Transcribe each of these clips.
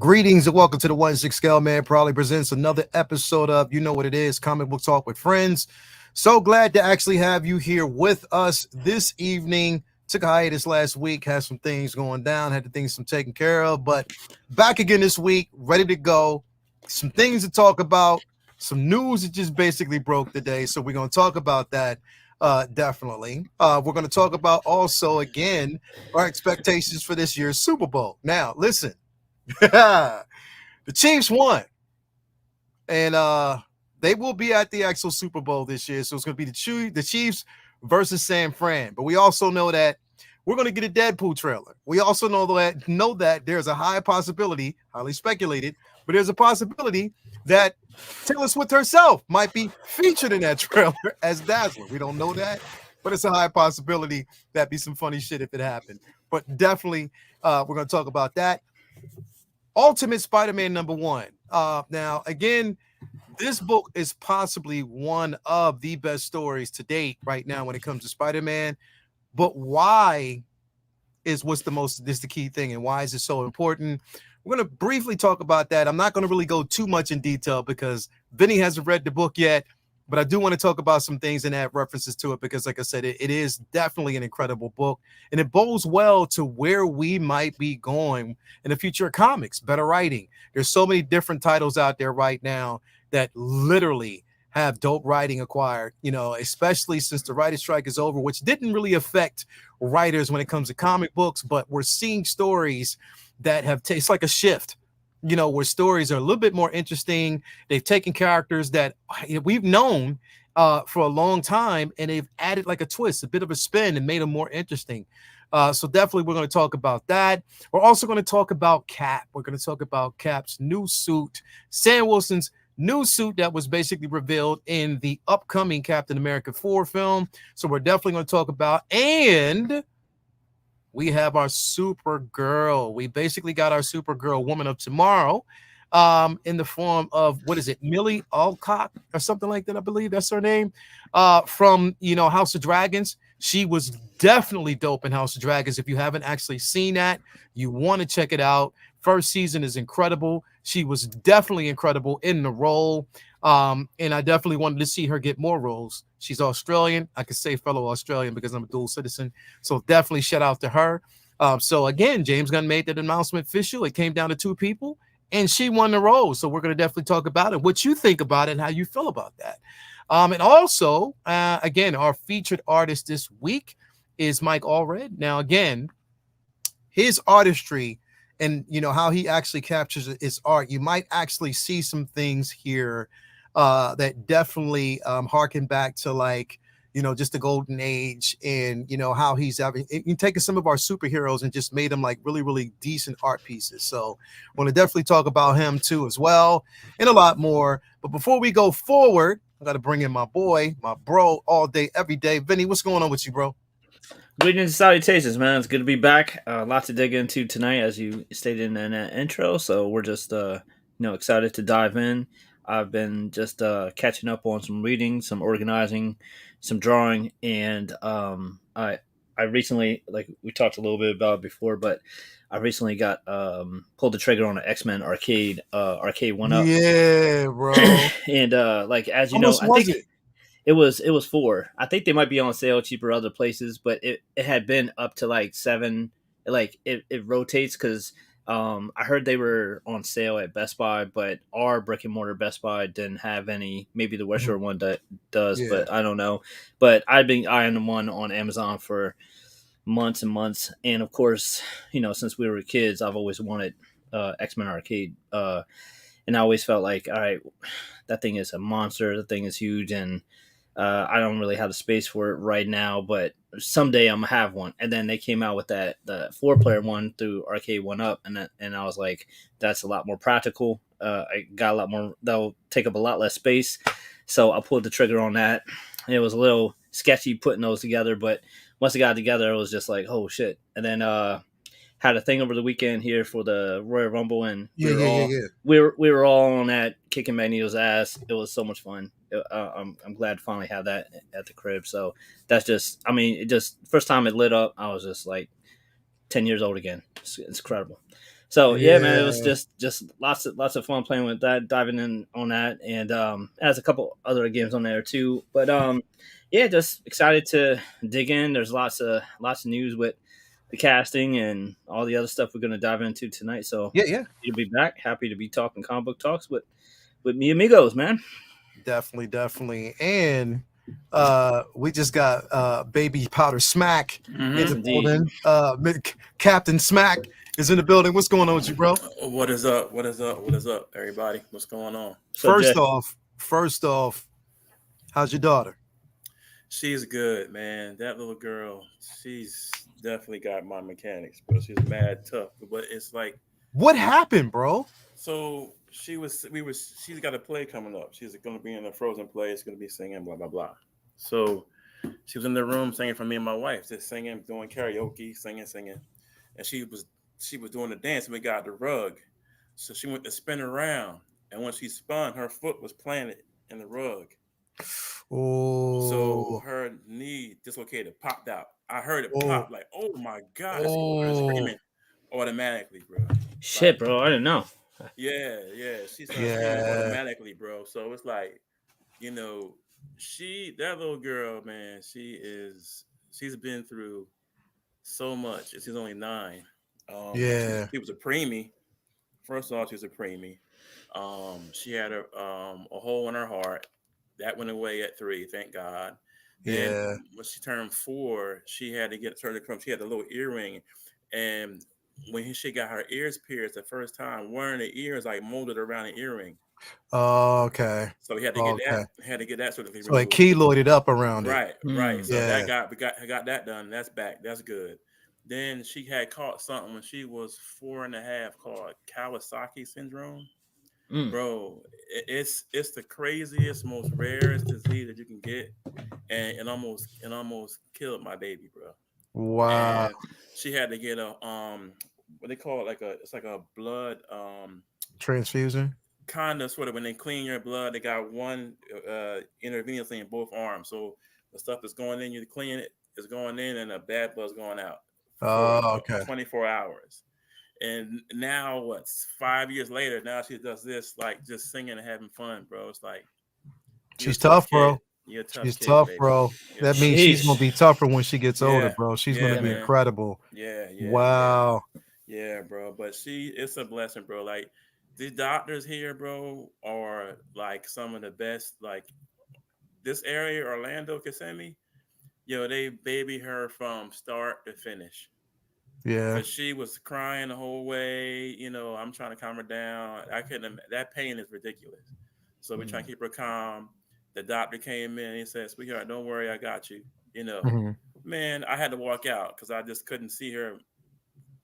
Greetings and welcome to the 1-6 Scale Man. Proudly presents another episode of You Know What It Is, Comic Book Talk with Friends. So glad to actually have you here with us this evening. Took a hiatus last week, had some things going down, had the things some taken care of, but back again this week, ready to go. Some things to talk about, some news that just basically broke today. So we're going to talk about that. Definitely. We're going to talk about also again our expectations for this year's Super Bowl. Now, listen. The Chiefs won, and they will be at the actual Super Bowl this year. So it's going to be the Chiefs versus San Fran. But we also know that we're going to get a Deadpool trailer. We also know that there's a high possibility, highly speculated, but there's a possibility that Taylor Swift herself might be featured in that trailer as Dazzler. We don't know that, but it's a high possibility that'd be some funny shit if it happened. But definitely, we're going to talk about that. Ultimate Spider-Man #1. Now, again, this book is possibly one of the best stories to date right now when it comes to Spider-Man. But why is the key thing, and why is it so important? We're going to briefly talk about that. I'm not going to really go too much in detail because Vinny hasn't read the book yet, but I do want to talk about some things and add references to it because, like I said, it is definitely an incredible book, and it bodes well to where we might be going in the future of comics, better writing. There's so many different titles out there right now that literally have dope writing acquired, especially since the writer's strike is over, which didn't really affect writers when it comes to comic books, but we're seeing stories that it's like a shift, where stories are a little bit more interesting. They've taken characters that we've known for a long time, and they've added like a twist, a bit of a spin, and made them more interesting. So definitely we're going to talk about that. We're also going to talk about Cap. We're going to talk about Cap's new suit, Sam Wilson's new suit that was basically revealed in the upcoming Captain America 4 film. So we're definitely going to talk about, and we have our SuperGirl. We basically got our SuperGirl Woman of Tomorrow in the form of, what is it, Millie Alcock or something like that, I believe that's her name, from, House of Dragons. She was definitely dope in House of Dragons. If you haven't actually seen that, you want to check it out. First season is incredible. She was definitely incredible in the role. And I definitely wanted to see her get more roles. She's Australian. I could say fellow Australian because I'm a dual citizen. So definitely shout out to her. So again, James Gunn made that announcement official. It came down to 2 people, and she won the role. So we're going to definitely talk about it, what you think about it, and how you feel about that. And also, again, our featured artist this week is Mike Allred. Now, again, his artistry and how he actually captures his art, you might actually see some things here that definitely harken back to just the golden age, and how he's taken some of our superheroes and just made them like really, really decent art pieces. So I want to definitely talk about him too as well, and a lot more. But before we go forward, I got to bring in my boy, my bro, all day, every day. Vinny, what's going on with you, bro? Greetings and salutations, man. It's good to be back. A lot to dig into tonight, as you stated in that intro. So we're just, excited to dive in. I've been just catching up on some reading, some organizing, some drawing, and I recently, like we talked a little bit about before, but I recently got pulled the trigger on an X-Men arcade one up. Yeah, bro. And like as How you know, much I was think it? it was 4. I think they might be on sale cheaper other places, but it had been up to like 7. Like it rotates because I heard they were on sale at Best Buy, but our brick and mortar Best Buy didn't have any. Maybe the West Shore one does, Yeah. but I don't know. But I've been eyeing one on Amazon for months and months, and of course, since we were kids, I've always wanted X-Men Arcade, and I always felt like, all right, that thing is a monster. The thing is huge, and I don't really have the space for it right now, but someday I'm gonna have one. And then they came out with the 4-player one through Arcade One Up, and I was like, that's a lot more practical. I got a lot more. That'll take up a lot less space. So I pulled the trigger on that. It was a little sketchy putting those together, but once it got together, it was just like, oh shit. And then had a thing over the weekend here for the Royal Rumble, and Yeah, yeah, yeah, yeah. we were all on that, kicking Magneto's ass. It was so much fun. I'm glad to finally have that at the crib. So that's just, I mean, it just first time it lit up, I was just like 10 years old again. It's incredible. So yeah, man, it was Yeah. just lots of fun playing with that, diving in on that, and has a couple other games on there too. But yeah, just excited to dig in. There's lots of news with the casting and all the other stuff we're gonna dive into tonight. So Yeah, yeah. happy to be back. Happy to be talking comic book talks with me amigos, man. Definitely, definitely. And we just got baby powder smack in Yes, the indeed. building. Captain Smack is in the building. What's going on with you, bro? What is up? What is up? What is up, everybody? What's going on? So Jay, First off, how's your daughter? She's good, man. That little girl, she's definitely got my mechanics, bro. She's mad tough, but it's like, What happened, bro? so she's got a play coming up. She's going to be in a Frozen play. It's going to be singing, blah blah blah. So she was in the room singing for me and my wife, just singing, doing karaoke, singing, and she was doing the dance. And we got the rug, so she went to spin around, and when she spun, her foot was planted in the rug. So Oh, her knee dislocated, popped out. I heard it oh, pop, like, oh my God. She started oh, screaming automatically, bro. shit, Like, bro, I didn't know. yeah. She started screaming yeah, automatically, bro. So it's like, you know, that little girl, man, she's been through so much. She's only 9. yeah, She was a preemie. First off, she was a preemie. She had a hole in her heart. That went away at 3, thank God. Then yeah. when she turned 4, she had to get surgery from. She had a little earring, and when she got her ears pierced the first time, one of the ears like molded around the earring. Okay, So we had to get okay. that sort of thing So it removed. keloided up around it. Right. Hmm. So Yeah. we got that done. That's back. That's good. Then she had caught something when she was 4.5 called Kawasaki syndrome. Mm. Bro, it's the craziest, most rarest disease that you can get, and it almost killed my baby, bro. Wow. And she had to get a what they call it, it's like a blood Transfusion. kind of sort of when they clean your blood, they got one intravenously in both arms. So the stuff that's going in, you clean it, is going in, and the bad blood's going out for Oh, okay. 24 hours. And now, 5 years later, now she does this, like just singing and having fun, bro. It's like, you're a She's tough tough, kid. bro. You're a tough She's kid, tough, baby. bro. You're a That tough means she's gonna Sheesh. be tougher when she gets older, Yeah, bro. She's gonna yeah, Yeah, be man. man. incredible. Yeah. Wow. Yeah, bro. But it's a blessing, bro. Like, the doctors here, bro, are like some of the best. Like, this area, Orlando, Kissimmee, they baby her from start to finish. Yeah. Cause she was crying the whole way. I'm trying to calm her down. I couldn't. That pain is ridiculous. So we try to Mm. keep her calm. The doctor came in. He said, "Sweetheart, don't worry, I got you." Mhm. Man, I had to walk out because I just couldn't see her.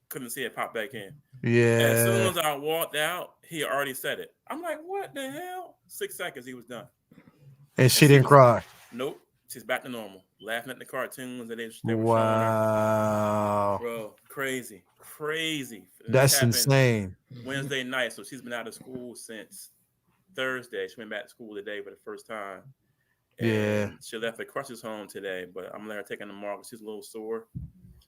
Couldn't see it pop back in. As soon Yeah. as I walked out, he already said it. I'm like, "What the hell?" 6 seconds, he was done, And and she she didn't was, cry. nope. She's back to normal, laughing at the cartoons that they were showing her. Wow. Bro, crazy. And this That's happened insane. Mhm. Wednesday night, so she's been out of school since Thursday. She went back to school today for the first time, Yeah. and she left the crutches home today. But I'm gonna let her take them tomorrow because she's a little sore,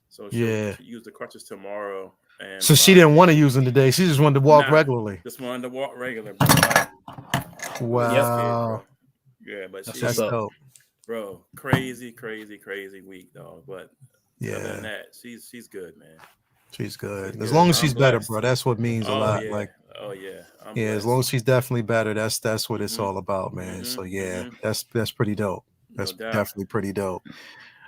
so she'll Yeah. use the crutches tomorrow. And So she didn't want to use them today. She just wanted to walk nah, regularly. just wanted to walk regular, bro. Like, Yep. blessed kid, Wow. bro. Yeah, but That's what's That's she, up. dope. bro, crazy week, dog. But other than Yeah. that, she's good, man. She's She's good. As good. long So as I'm she's better, bro. blessed. That's what means a Oh lot. yeah, Like, oh yeah, I'm yeah, as long blessed. as she's definitely better, that's what it's Mm-hmm. all about, man. So Mm-hmm. yeah, Mm-hmm. that's pretty dope. No That's doubt. definitely pretty dope.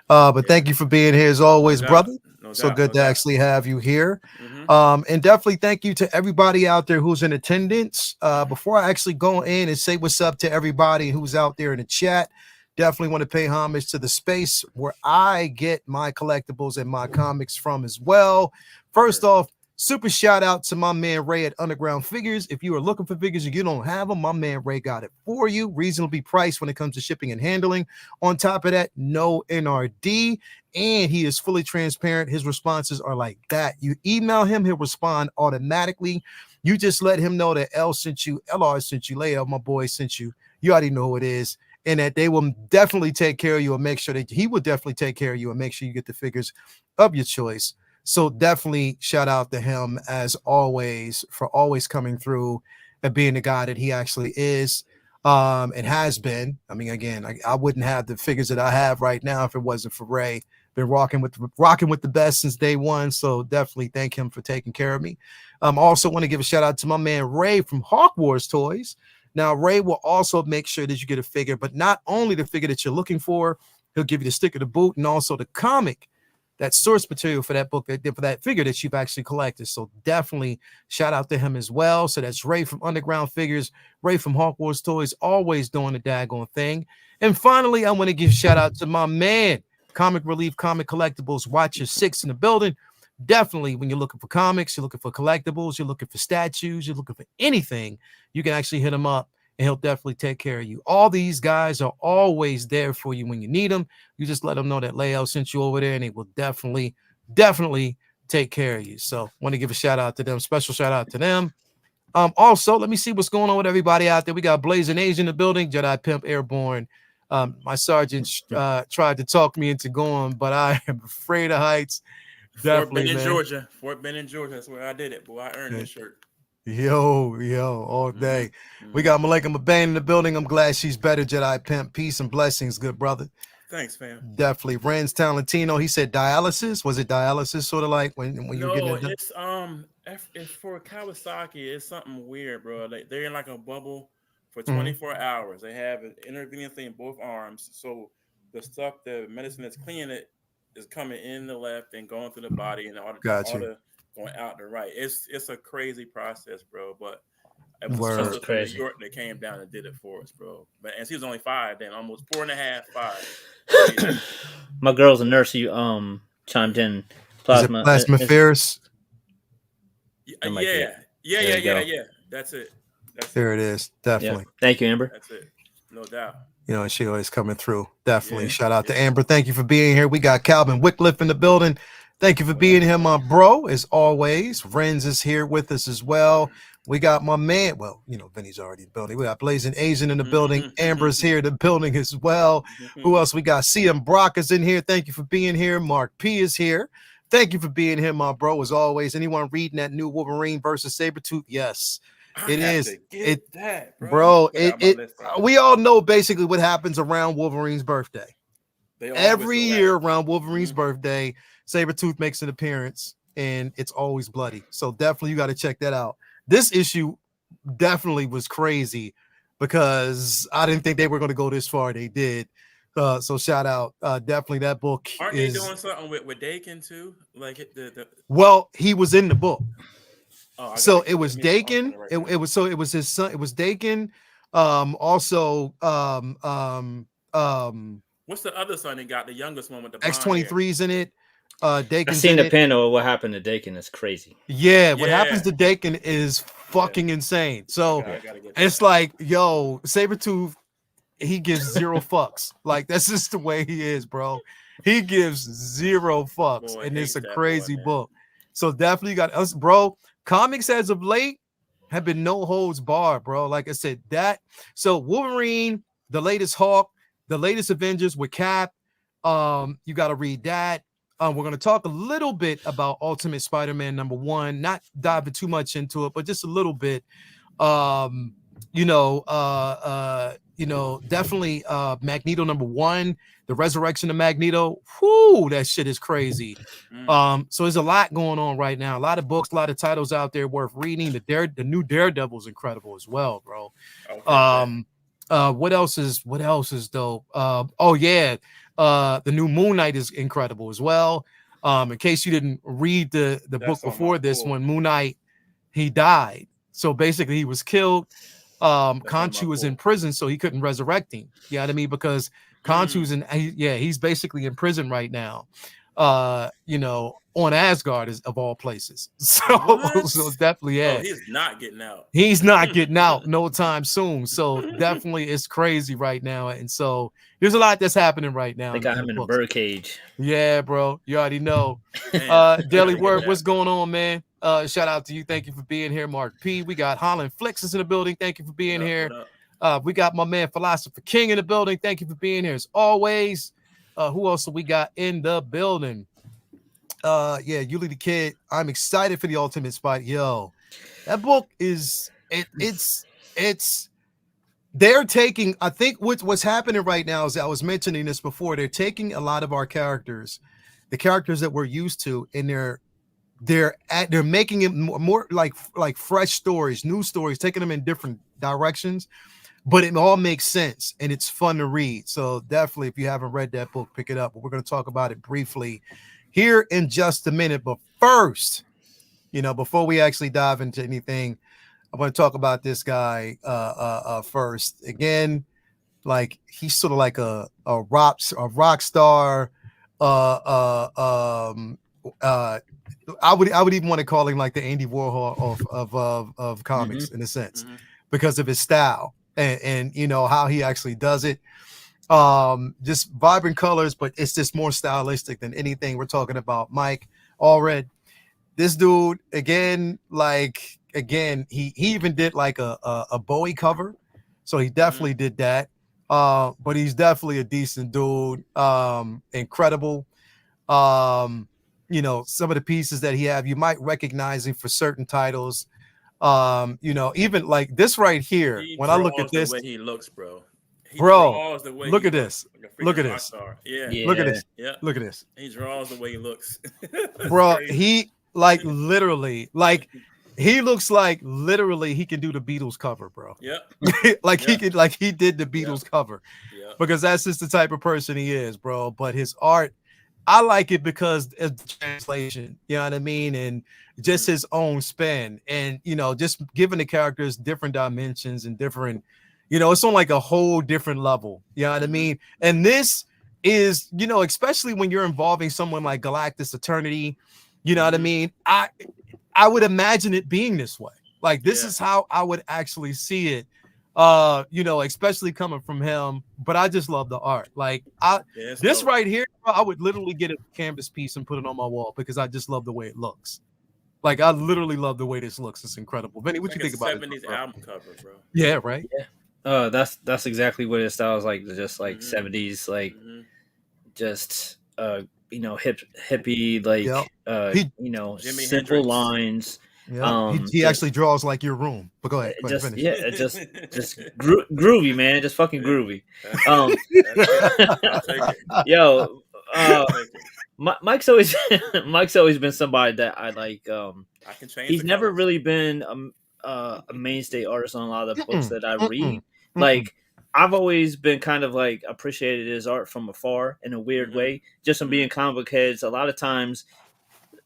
But Yeah. thank you for being here as No always, doubt. brother. No So doubt. good No to doubt. actually have you here. Mm-hmm. And definitely thank you to everybody out there who's in attendance. Before I actually go in and say what's up to everybody who's out there in the chat, definitely want to pay homage to the space where I get my collectibles and my comics from as well. First Sure. off, super shout out to my man Ray at Underground Figures. If you are looking for figures and you don't have them, my man Ray got it for you. Reasonably priced when it comes to shipping and handling. On top of that, no NRD. And he is fully transparent. His responses are like that. You email him, he'll respond automatically. You just let him know that L sent you, LR sent you, Leo, my boy sent you. You already know who it is. And that they will definitely take care of you and make sure that he will definitely take care of you and make sure you get the figures of your choice. So definitely shout out to him as always for always coming through and being the guy that he actually is. It has been. I mean, again, I wouldn't have the figures that I have right now if it wasn't for Ray. Been rocking with the best since day one. So definitely thank him for taking care of me. Also want to give a shout out to my man Ray from Hawk Wars Toys. Now, Ray will also make sure that you get a figure, but not only the figure that you're looking for, he'll give you the sticker to boot and also the comic, that source material for that book, for that figure that you've actually collected. So definitely shout out to him as well. So that's Ray from Underground Figures, Ray from Hawk Wars Toys, always doing the daggone thing. And finally, I want to give a shout out to my man, Comic Relief Comic Collectibles, Watcher 6 in the building. Definitely, when you're looking for comics, you're looking for collectibles, you're looking for statues, you're looking for anything, you can actually hit him up and he'll definitely take care of you. All these guys are always there for you when you need them. You just let them know that Layout sent you over there and they will definitely take care of you. So want to give a shout out to them, special shout out to them. Also, let me see what's going on with everybody out there. We got Blazing Age in the building, Jedi Pimp Airborne. My sergeant tried to talk me into going, but I am afraid of heights. Definitely, Fort Bend in Georgia. That's where I did it, boy. I earned this shirt. Yo, all day. We got Malika Mabane in the building. I'm glad she's better, Jedi Pimp. Peace and blessings, good brother. Thanks, fam. Definitely. Ren's Talentino, he said dialysis. Was it dialysis, sort of like when you were getting it done? It's for Kawasaki. It's something weird, bro. They're in like a bubble for 24 hours. They have an intervening thing in both arms. So the medicine that's cleaning it is coming in the left and going through the body and all the going out the right. It's a crazy process, bro. But it was a sister from New York that came down and did it for us, bro. And she was only 5 then, almost 4.5, 5. My girl's a nurse. You chimed in. Plasma Ferris. Yeah. That's it. There it is. Definitely. Yeah. Thank you, Amber. That's it. No doubt. You know, she always coming through. Definitely. Shout out to Amber. Thank you for being here. We got Calvin Wycliffe in the building. Thank you for being here, my bro, as always. Renz is here with us as well. We got my man. Well, you know, Vinny's already in the building. We got Blazing Asian in the building. Amber's here in the building as well. Who else? We got CM Brock is in here. Thank you for being here. Mark P is here. Thank you for being here, my bro, as always. Anyone reading that new Wolverine versus Sabretooth? Yes. It is. Bro. We all know basically what happens around Wolverine's birthday. Every year around Wolverine's birthday, Sabretooth makes an appearance and it's always bloody. So definitely you got to check that out. This issue definitely was crazy because I didn't think they were going to go this far. They did. So shout out. Definitely that book. Aren't they doing something with Dakin too? Like Well, he was in the book. So it was Dakin. It was his son. It was Dakin. Also, what's the other son he got? The youngest one with the X-23's in it. Dakin's I've seen the panel of what happened to Dakin. It's crazy. Yeah, what happens to Dakin is fucking insane. So it's like, yo, Sabretooth, he gives zero fucks. Like, that's just the way he is, bro. He gives zero fucks, and it's a crazy book. So definitely got us, bro. Comics as of late have been no holds barred, bro. Like I said, so Wolverine, the latest Hawk, the latest Avengers with Cap. You got to read that. We're going to talk a little bit about Ultimate Spider-Man #1, not diving too much into it, but just a little bit. Definitely Magneto #1, the resurrection of Magneto. Whoo, that shit is crazy. So there's a lot going on right now. A lot of books, a lot of titles out there worth reading. The new Daredevil is incredible as well, bro. What else is dope? The new Moon Knight is incredible as well. In case you didn't read the book before this one, Moon Knight, he died. So basically he was killed. Khonshu was in prison, so he couldn't resurrect him. You know what I mean? Because Khonshu's he's basically in prison right now. On Asgard of all places. So definitely, he's not getting out. He's not getting out no time soon. So definitely it's crazy right now. And so there's a lot that's happening right now. They got him in a birdcage. Yeah, bro. You already know. Daily Work, what's going on, man? Shout out to you. Thank you for being here, Mark P. We got Holland Flicks is in the building. Thank you for being here. We got my man Philosopher King in the building. Thank you for being here as always. Who else do we got in the building? yeah, Yuli the Kid. I'm excited for the Ultimate Spot. Yo, that book is it's they're taking, I think what's happening right now is, I was mentioning this before, they're taking a lot of our characters, the characters that we're used to, and they're making it more like fresh stories, new stories, taking them in different directions, but it all makes sense and it's fun to read. So definitely, if you haven't read that book, pick it up. But we're going to talk about it briefly here in just a minute. But first, before we actually dive into anything, I want to talk about this guy first. Again, like he's sort of like a rock star. I would even want to call him like the Andy Warhol of comics, in a sense, because of his style and how he actually does it. Just vibrant colors, but it's just more stylistic than anything. We're talking about Mike Allred. This dude, again, he even did like a Bowie cover, so he definitely did that. But he's definitely a decent dude. Incredible. Some of the pieces that he have, you might recognize him for certain titles. Even like this right here. When I look at this, the way he looks, bro. Look at this. Look at this. Yeah. Look at this. Yeah. Look at this. He draws the way he looks. Bro, he literally, he looks like literally he can do the Beatles cover, bro. Yep. He did the Beatles cover. Yep. Because that's just the type of person he is, bro. But his art, I like it because of the translation, you know what I mean? And just his own spin, and just giving the characters different dimensions and different, it's on like a whole different level, you know what I mean? And this is, especially when you're involving someone like Galactus Eternity, you know what I mean? I would imagine it being this way. Like this is how I would actually see it. Especially coming from him, but I just love the art. Like this dope. Right here, I would literally get a canvas piece and put it on my wall because I just love the way it looks. Like I literally love the way this looks. It's incredible. Benny, what you think about 70s album cover, bro? Yeah, right. Yeah. That's exactly what his style is like. Just like 70s, like just hippie, like Jimi simple Hendrix. lines. Yeah, he actually draws like your room. But go ahead. Just groovy, man. Just fucking groovy. Yo, Mike's always been somebody that I like. I can change. He's never really been a mainstay artist on a lot of the books that I read. Like I've always been kind of like appreciated his art from afar in a weird way, just from being comic book heads. A lot of times.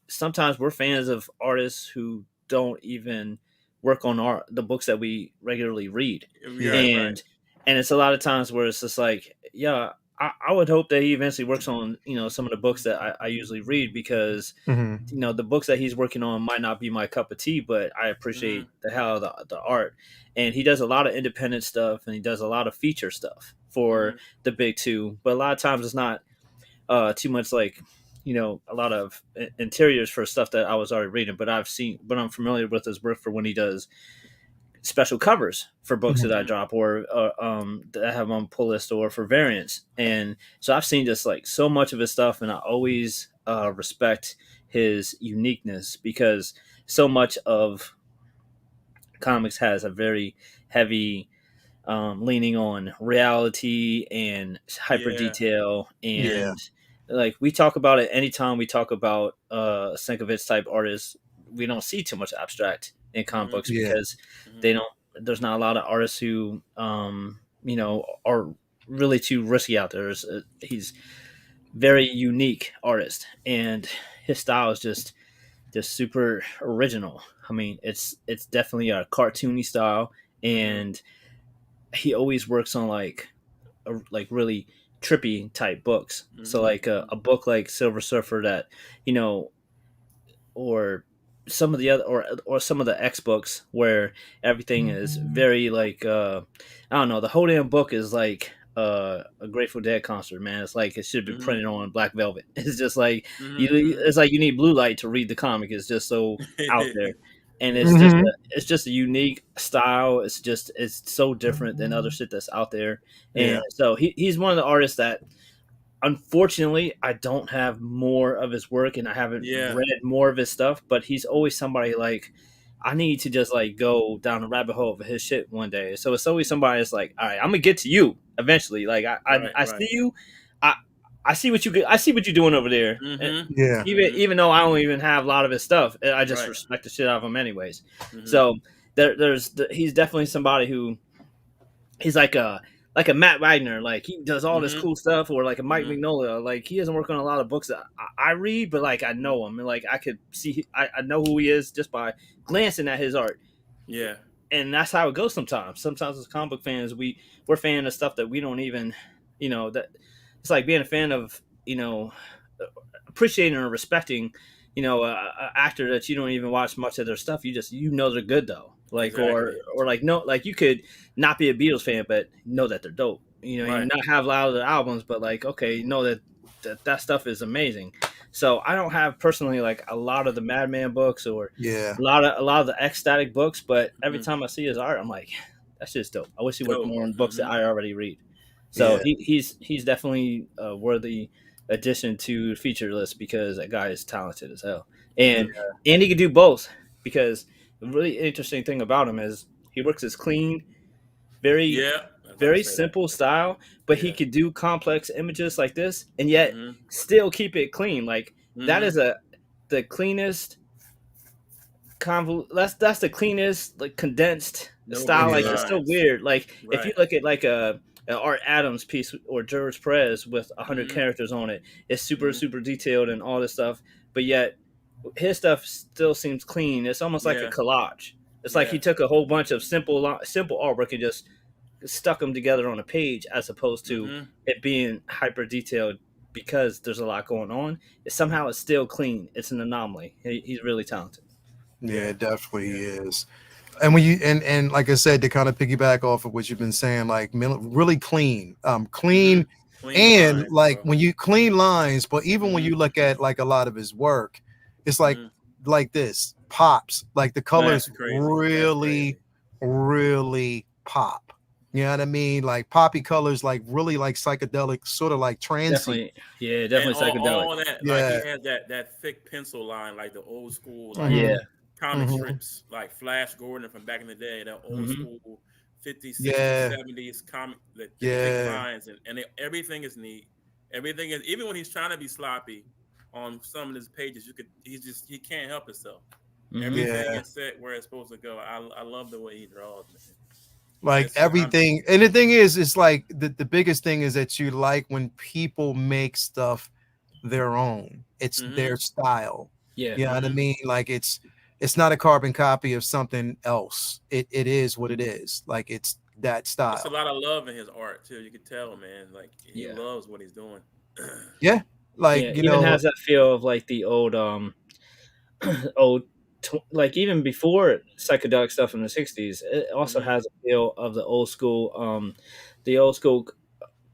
Sometimes we're fans of artists who don't even work on the books that we regularly read. Yeah, and it's a lot of times where it's just like, yeah, I would hope that he eventually works on, some of the books that I usually read because, the books that he's working on might not be my cup of tea, but I appreciate the hell of the art. And he does a lot of independent stuff and he does a lot of feature stuff for the big two. But a lot of times it's not too much like, a lot of interiors for stuff that I was already reading, but I'm familiar with his work for when he does special covers for books that I drop or that I have on pull list or for variants. And so I've seen just like so much of his stuff, and I always respect his uniqueness because so much of comics has a very heavy leaning on reality and hyper detail and like we talk about it anytime we talk about Sienkiewicz type artists. We don't see too much abstract in comic books because there's not a lot of artists who are really too risky out there. He's very unique artist and his style is just super original. I mean, it's definitely a cartoony style, and he always works on like really trippy type books. So like a book like Silver Surfer that or some of the other or some of the X books where everything is very like I don't know, the whole damn book is like a Grateful Dead concert, man. It's like it should be printed on black velvet. It's just like it's like you need blue light to read the comic. It's just so out there. And it's just a unique style. It's so different than other shit that's out there. And so he's one of the artists that unfortunately, I don't have more of his work, and I haven't Yeah. read more of his stuff. But he's always somebody like I need to just like go down the rabbit hole of his shit one day. So it's always somebody that's like, all right, I'm gonna get to you eventually. Like I Right. see you, I I see what I see what you're doing over there. And Mm-hmm. Yeah. even though I don't even have a lot of his stuff, I just Right. respect the shit out of him anyways. Mm-hmm. So he's definitely somebody who he's like a Matt Wagner, like he does all this Mm-hmm. cool stuff, or like a Mike Mm-hmm. Mignola, like he doesn't work on a lot of books that I read, but like I know him and like I could see, I know who he is just by glancing at his art, Yeah. and that's how it goes sometimes. Sometimes as comic book fans, we're fan of stuff that we don't even, that it's like being a fan of, appreciating or respecting, a actor that you don't even watch much of their stuff. You know they're good though. Like Exactly. or like no, like you could not be a Beatles fan, but know that they're dope. You Right. not have a lot of their albums, but like okay, you know that stuff is amazing. So I don't have personally like a lot of the Madman books or Yeah. a lot of the ecstatic books, but every Mm-hmm. time I see his art, I'm like, that's just dope. I wish he worked Dope. more on books that Mm-hmm. I already read. So Yeah. he's definitely a worthy addition to the feature list because that guy is talented as hell, and Mm-hmm. he can do both because the really interesting thing about him is he works as clean, very Yeah. I was about to very say that. simple style, but he Yeah. could do complex images like this and yet Mm-hmm. still keep it clean. Like that Mm-hmm. is the cleanest that's the cleanest like condensed No style. big Like Yeah. it's so lines. weird. Like if you Right. look at like an Art Adams piece or George Perez with 100 Mm-hmm. characters on it, it's super Mm-hmm. super detailed and all this stuff, but yet his stuff still seems clean. It's almost like a Yeah. collage. It's like Yeah. he took a whole bunch of simple artwork and just stuck them together on a page as opposed to Mm-hmm. it being hyper detailed because there's a lot going on. Somehow it's still clean. It's an anomaly. He's really talented. Yeah, Yeah. it definitely Yeah. is. And when you and like I said, to kind of piggyback off of what you've been saying, like really clean, Mm-hmm. clean, Clean and lines, like bro. when you clean lines, but even when Mm-hmm. you look at like a lot of his work, it's Mm-hmm. like this pops, like the That's colors crazy. That's really, crazy. really pop. You know what I mean? Like poppy colors, like really like psychedelic, sort of like trancy. Definitely, yeah, And definitely psychedelic. all that, like he Yeah. has that thick pencil line, like the old school, like Yeah. Hmm. comic Hmm. strips, like Flash Gordon from back in the day, that old Hmm. school 50s, 60s, Yeah. 70s comic, the thick Yeah. lines, and everything is neat. Everything is, even when he's trying to be sloppy on some of his pages, he can't help himself. Hmm. Everything Yeah. is set where it's supposed to go. I love the way he draws, man. Like It's I'm everything, and the thing is, it's like the biggest thing is that you like when people make stuff their own. It's mm-hmm, their style. Yeah. You know what I mm-hmm. mean? Like it's not a carbon copy of something else. It is what it is. Like it's that It's a style. lot of love in his art too. You can tell, man. Like he Yeah. loves what he's doing. Yeah. Yeah. Like, you Even know, has that feel of like the old old like even before psychedelic stuff in the 60s, it also Mm-hmm. has a feel of the old school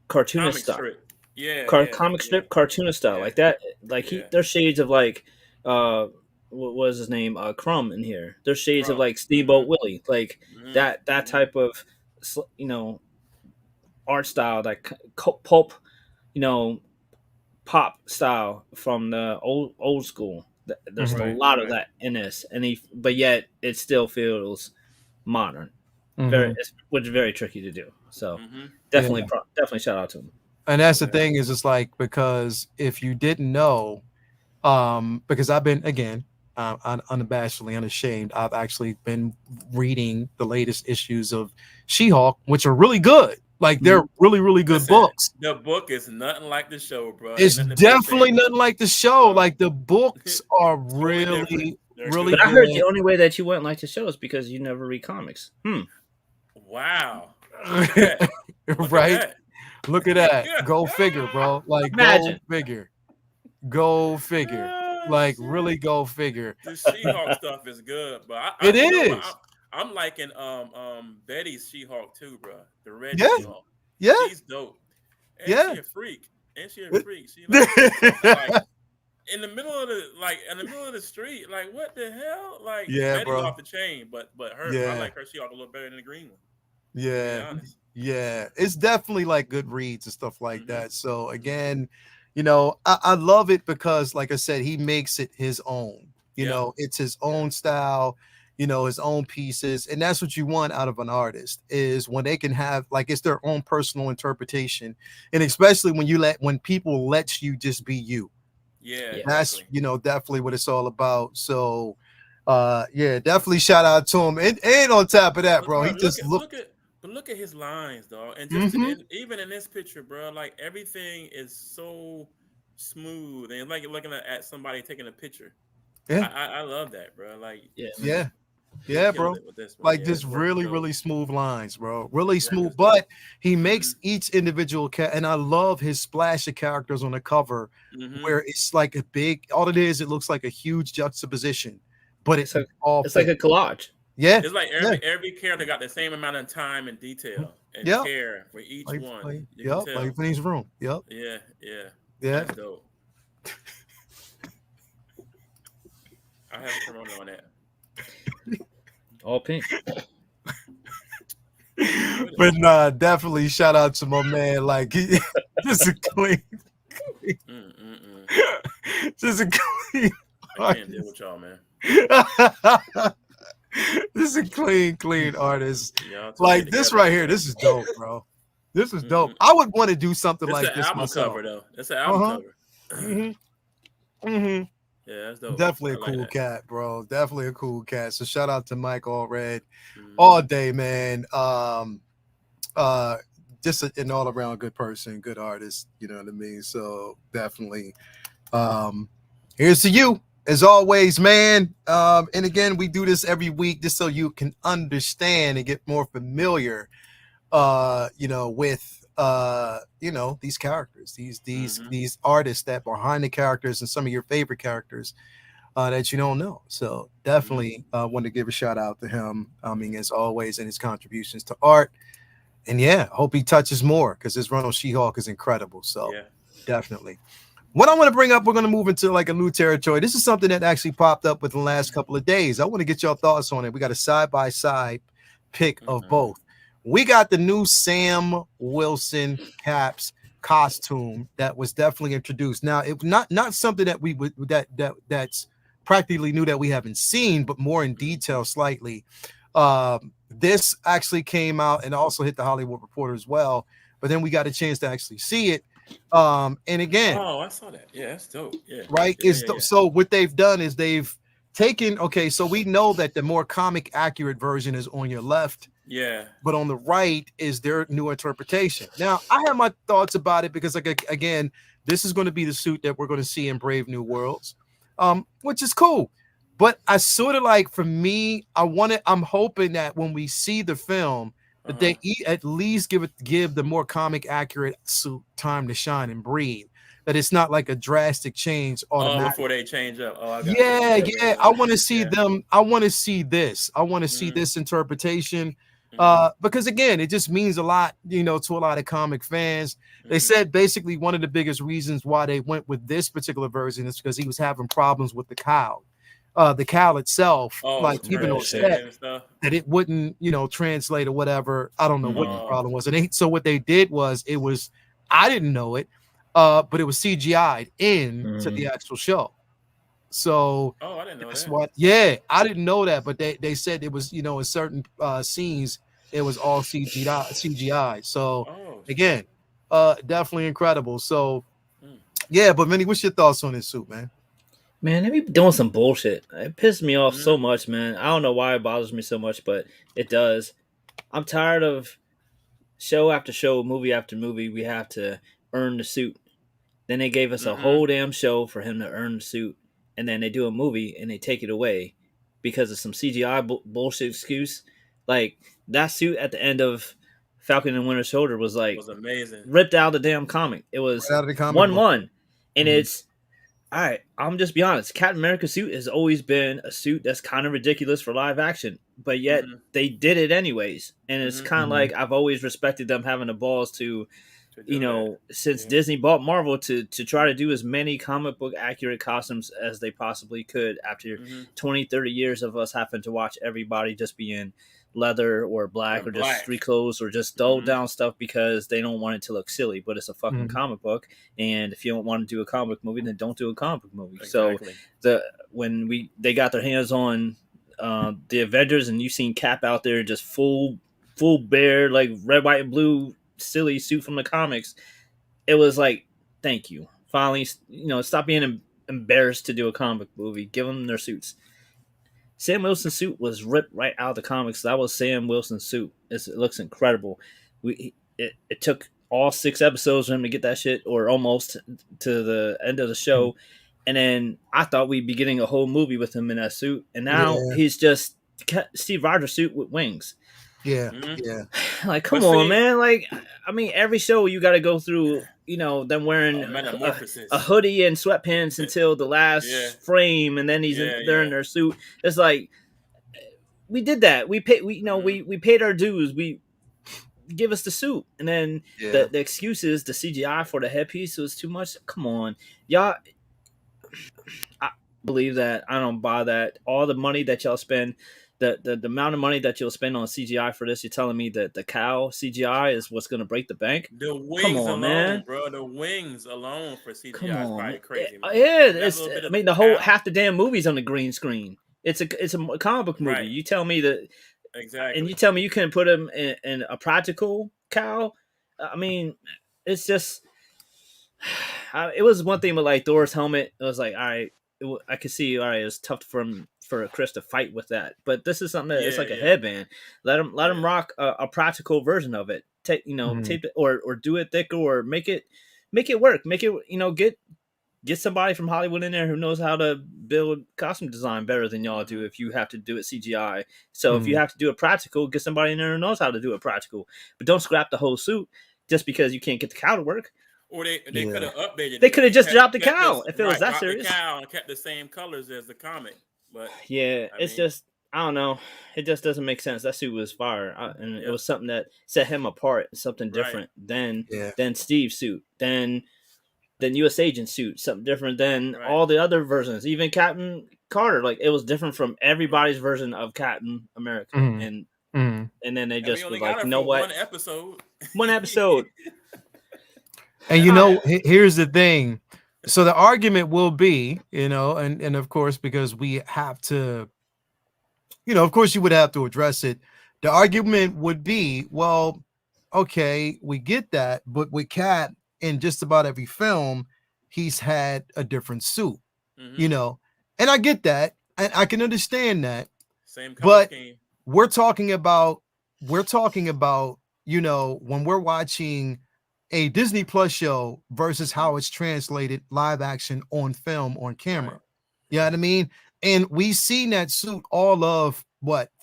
cartoonist Comic style. strip. Yeah, yeah, Comic yeah, strip cartoonist style yeah, like that, like yeah. there's shades of like what was his name, Crumb in here. There's shades of Crumb. like Mm-hmm. Steamboat Willie, like Mm-hmm. that Mm-hmm. type of art style, like pulp, you know pop style from the old school. There's a mhm, Right, lot of right. that in this, and but yet it still feels modern. mhm, Which is very tricky to do. So Mm-hmm. yeah. definitely shout out to him. And that's the Yeah. thing is it's like because if you didn't know, because I've been again unabashedly unashamed, I've actually been reading the latest issues of She-Hulk, which are really good. Like they're Mhm. really good Listen, books. the book is nothing like the show, bro. Ain't It's nothing to be definitely ashamed nothing of. like the show. No, Like the books are totally different. really They're really But I good. heard the good. only way that you wouldn't like the show is because you never read comics. Wow. Look at that. Look at Right? that. Look at that. Go figure, bro. Like go Imagine. figure. Go figure. Oh, Like shit. really go figure. The She-Hulk stuff is good, but It you know what? is. I'm liking Betty's She-Hulk too, bro. The red Yeah. She-Hulk. Yeah. She's dope, and Yeah. she a freak. She like takes off like in the middle of the street. Like what the hell? Like Yeah, Betty's bro. off the chain, but I Yeah. like her She-Hulk a little better than the green one. Yeah, honest. yeah, it's definitely like good reads and stuff like Mm-hmm. that. So again, I love it because, like I said, he makes it his own. Yep. It's his Yeah. own style. His own pieces, and that's what you want out of an artist is when they can have like it's their own personal interpretation, and especially when people let you just be you. Yeah, Yeah. That's exactly. definitely what it's all about. So, yeah, definitely shout out to him, and on top of that, But bro, bro, he just looked. look at his lines, dog. And just Hmm. even in this picture, bro, like everything is so smooth and like you're looking at somebody taking a picture. Yeah, I love that, bro. Like Yeah, man. yeah. he Yeah, killed bro. it with this one. Like Yeah, just his work is really, dope. really smooth lines, bro. Really His work smooth. is dope. But he Mm-hmm. makes each individual and I love his splash of characters on the cover Mm-hmm. where it's like a big, all it is, it looks like a huge juxtaposition, but it It's like all it's like fits. a collage. Yeah, It's like yeah, every character got the same amount of time and detail and yeah. care for each one. You can Yep, like tell. in his room. Yep, Yeah, yeah. yeah. That's dope. I have a Corona on that. All pink. Enjoyed it. But nah, definitely shout out to my man. Like he just a clean, Mm-mm-mm. just a clean I can't deal with y'all, man. this is a clean artist. Y'all two get Like this together, right here, man. this is dope, bro. This is dope. I Mm-mm-mm. would want to do something This is like an this album myself. cover, though. It's an album Uh-huh. cover. Hmm. Yeah, that's dope. Definitely I a like cool that. cat, bro. Definitely a cool cat. So shout out to Mike Allred all Mm-hmm. day, man. Uh just an all around good person, good artist, you know what I mean? So definitely. Here's to you as always, man. And again, we do this every week just so you can understand and get more familiar with these characters, these Mm-hmm. these artists that behind the characters and some of your favorite characters that you don't know. So Mm-hmm. definitely want to give a shout out to him. I mean, as always, and his contributions to art. And yeah, hope he touches more because his run on She-Hulk is incredible. So Yeah. definitely. What I want to bring up, we're going to move into like a new territory. This is something that actually popped up within the last couple of days. I want to get your thoughts on it. We got a side-by-side pick of Mm-hmm. both. We got the new Sam Wilson Caps costume that was definitely introduced. Now, it not something that we would that's practically new that we haven't seen, but more in detail slightly. This actually came out and also hit the Hollywood Reporter as well. But then we got a chance to actually see it. And again, Oh, I saw that. Yeah, that's dope. Yeah. right? Yeah, yeah, yeah. So what they've done is they've taken, okay, so we know that the more comic accurate version is on your left, Yeah. but on the right is their new interpretation. Now, I have my thoughts about it because, like, again, this is going to be the suit that we're going to see in Brave New Worlds, which is cool. But I sort of like, for me, I'm hoping that when we see the film, that Uh-huh. they at least give the more comic accurate suit time to shine and breathe. That it's not like a drastic change Oh, automatically. before they change up. Oh, I got you. Yeah, Yeah, yeah, yeah. yeah. I want to see Yeah. them. I want to see this. I want to see Mm-hmm. this interpretation. Mm-hmm. Because again, it just means a lot, to a lot of comic fans. They Mm-hmm. said basically one of the biggest reasons why they went with this particular version is because he was having problems with the cowl. The cowl itself, Oh, like Some even on turning bullshit. set, and stuff. that it wouldn't, translate or whatever. I don't know what the Mm-hmm. Oh. problem was. So what they did was I didn't know it, but it was CGI'd into Mm-hmm. the actual show. So Oh, I didn't know that's that. what, yeah, I didn't know that, but they said it was, in certain scenes, it was all CGI. So Oh shit. again, definitely incredible. So Mm. yeah, but Minnie, what's your thoughts on this suit, man? Man, they be doing some bullshit. It pisses me off so Mm. much, man. I don't know why it bothers me so much, but it does. I'm tired of show after show, movie after movie. We have to earn the suit. Then they gave us a Mm-hmm. whole damn show for him to earn the suit, and then they do a movie and they take it away because of some CGI bullshit excuse. Like that suit at the end of Falcon and Winter Soldier was like Was amazing. ripped out of the damn comic. It was Right out of the comic book. 1-1, and Mhm. it's all right. I'm just be honest. Captain America's suit has always been a suit that's kind of ridiculous for live action, but yet Mm-hmm. they did it anyways, and it's Mm-hmm. kind of Mhm. like I've always respected them having the balls to To do that. since Yeah. Disney bought Marvel to try to do as many comic book accurate costumes as they possibly could after Mm-hmm. 20, 30 years of us having to watch everybody just be in leather or black or just street clothes or just dulled down stuff because they don't want it to look silly. But it's a fucking comic book, and if you don't want to do a comic book movie, then don't do a comic book movie. Exactly. So when they got their hands on the Avengers, and you seen Cap out there just full bear, like red, white, and blue silly suit from the comics, it was like, thank you. Finally, stop being embarrassed to do a comic movie. Give them their suits. Sam Wilson's suit was ripped right out of the comics. That was Sam Wilson's suit. It looks incredible. It took all 6 episodes for him to get that shit, or almost to the end of the show. And then I thought we'd be getting a whole movie with him in that suit. And now he's just Steve Rogers suit with wings. Yeah. Like, come on, man. Like, I mean, every show you got to go through, them wearing a hoodie and sweatpants until the last frame, and then they're in their suit. It's like, we did that. We paid our dues. We give us the suit, and then the excuse is the CGI for the headpiece was too much. Come on, y'all. I believe that. I don't buy that. All the money that y'all spend. The amount of money that you'll spend on CGI for this, you're telling me that the cow CGI is what's going to break the bank? The wings alone, man. Bro. The wings alone for CGI is probably crazy. Man. The whole half the damn movie's on the green screen. It's a comic book movie. Right. You tell me that exactly, and you tell me you couldn't put him in a practical cow. I mean, it's just it was one thing with like Thor's helmet. It was like, all right, I could see, all right, it was tough for Chris to fight with that, but this is something that it's like a headband. Let him rock a practical version of it. Tape it or do it thicker or make it work. Make it get somebody from Hollywood in there who knows how to build costume design better than y'all do. If you have to do it CGI, so if you have to do it practical, get somebody in there who knows how to do it practical. But don't scrap the whole suit just because you can't get the cow to work. Or they could have updated. They could have just dropped the cow if it was that serious. The cow and kept the same colors as the comic. But just, I don't know. It just doesn't make sense. That suit was fire, and it was something that set him apart, something different than Steve's suit, than U.S. Agent suit, something different than all the other versions, even Captain Carter. Like, it was different from everybody's version of Captain America, and then they just was like, you know what? One episode. And here's the thing. So the argument will be, and of course, because we have to, of course you would have to address it. The argument would be, well, okay, we get that, but with Cap in just about every film, he's had a different suit, and I get that, and I can understand that. Same color scheme. We're talking about, when we're watching a Disney Plus show versus how it's translated live action on film, on camera. You know what I mean? And we seen that suit all of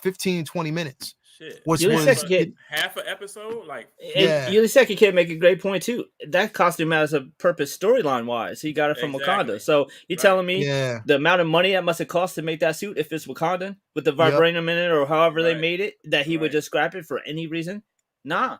15, 20 minutes. Shit. Which was half an episode? Yuliseki Kid make a great point too. That costume has a purpose storyline wise. He got it from Wakanda. So you're telling me the amount of money that must have cost to make that suit, if it's Wakandan with the vibranium in it or however they made it, that he would just scrap it for any reason? Nah.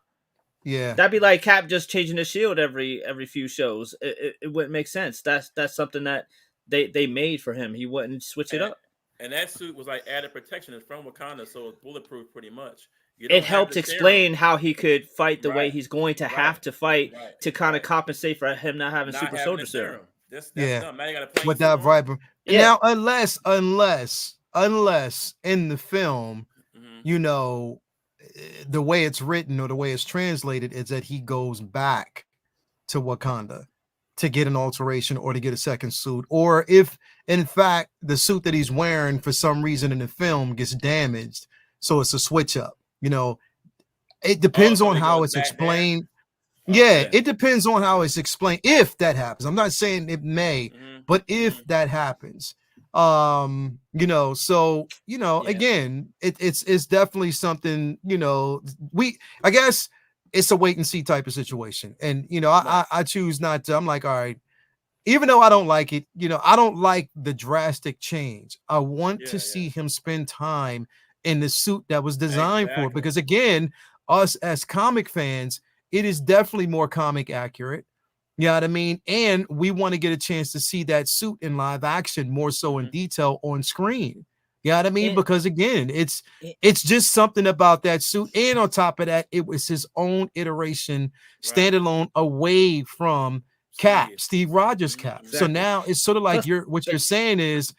Yeah, that'd be like Cap just changing the shield every few shows. It wouldn't make sense. That's something that they made for him. He wouldn't switch it up. And that suit was like added protection. It's from Wakanda, so it's bulletproof pretty much. It helped explain how he could fight the way he's going to have to fight to kind of compensate for him not having super soldier serum. That's dumb. Now you gotta play with that vibrant. Now, unless in the film, the way it's written or the way it's translated is that he goes back to Wakanda to get an alteration or to get a second suit, or if in fact the suit that he's wearing for some reason in the film gets damaged, so it's a switch up. It depends on how it's explained. It depends on how it's explained. If that happens, I'm not saying it may, but if that happens, again, it's definitely something, I guess it's a wait and see type of situation. And, I choose not to. I'm like, all right, even though I don't like it, I don't like the drastic change. I want to see him spend time in the suit that was designed for it. Because again, us as comic fans, it is definitely more comic accurate. You know what I mean? And we want to get a chance to see that suit in live action more so in detail on screen. You know what I mean? And Because again, it's it, it's just something about that suit. And on top of that, it was his own iteration, Right. standalone away from Cap, Steve. Steve Rogers Cap. Mm-hmm. So exactly. now it's sort of like Plus, what the, you're saying is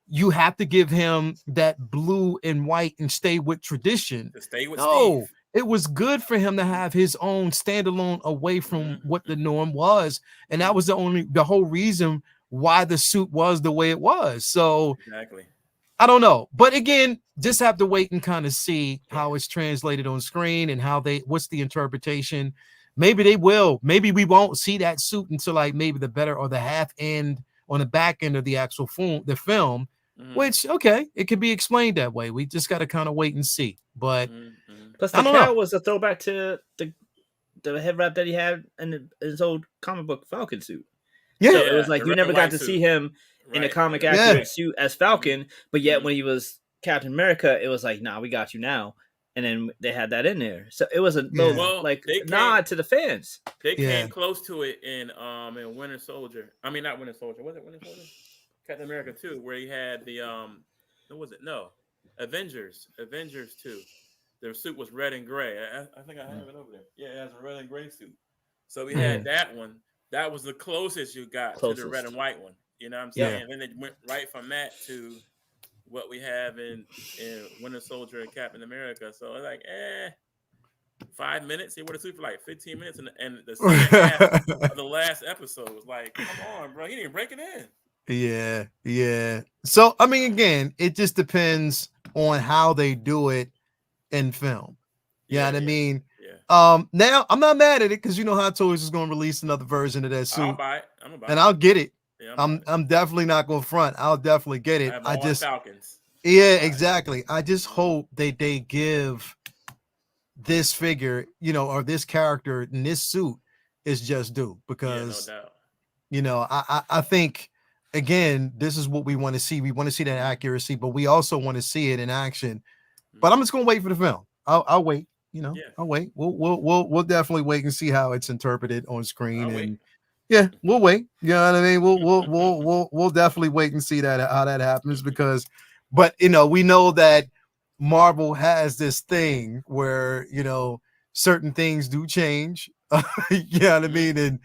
you have to give him that blue and white and stay with tradition. To stay with Steve. No, it was good for him to have his own standalone away from what the norm was. And that was the whole reason why the suit was the way it was. So Exactly. I don't know, but again, just have to wait and kind of see Yeah. how it's translated on screen and what's the interpretation. Maybe they will. Maybe we won't see that suit until like maybe the better or the half end on the back end of the actual film, Mm-hmm. which okay, it can be explained that way. We just got to kind of wait and see. But Mm-hmm. plus I the don't know. cowl was a throwback to the head wrap that he had in his old comic book Falcon suit. Yeah, So it was like the you red never and got white to suit. see him in a Right. comic Yeah. accurate suit as Falcon, but yet Mhm. when he was Captain America, it was like, nah, we got you now. And then they had that in there. So it was a little Yeah. Well, like they came- nod to the fans. They Yeah. came close to it in Winter Soldier. I mean, not Winter Soldier. Was it Winter Soldier? Captain America 2, where he had the what was it? No, Avengers 2. Their suit was red and gray. I think I have it over there. Yeah, it has a red and gray suit. So we had that one. That was the closest you got to the red and white one. You know what I'm Yeah. saying? And then it went right from that to what we have in Winter Soldier and Captain America. So it's like, 5 minutes. He would have suit for like 15 minutes, and the second half of the last episode was like, come on, bro, he didn't break it in. Yeah. So I mean, again, it just depends on how they do it in film. You know what I mean? Yeah. Now I'm not mad at it because you know Hot Toys is going to release another version of that suit, I'll buy it. I'm gonna buy and it. I'll get it. Yeah, I'm definitely not going to front. I'll definitely get it. I have Falcons. Yeah, exactly. I just hope they give this figure, or this character in this suit is just due because no doubt. I think again, this is what we want to see. We want to see that accuracy, but we also want to see it in action. But I'm just gonna wait for the film. I'll wait. I'll wait. We'll definitely wait and see how it's interpreted on screen. And yeah, we'll wait. You know what I mean? We'll definitely wait and see how that happens because, but we know that Marvel has this thing where certain things do change. You know what I mean? And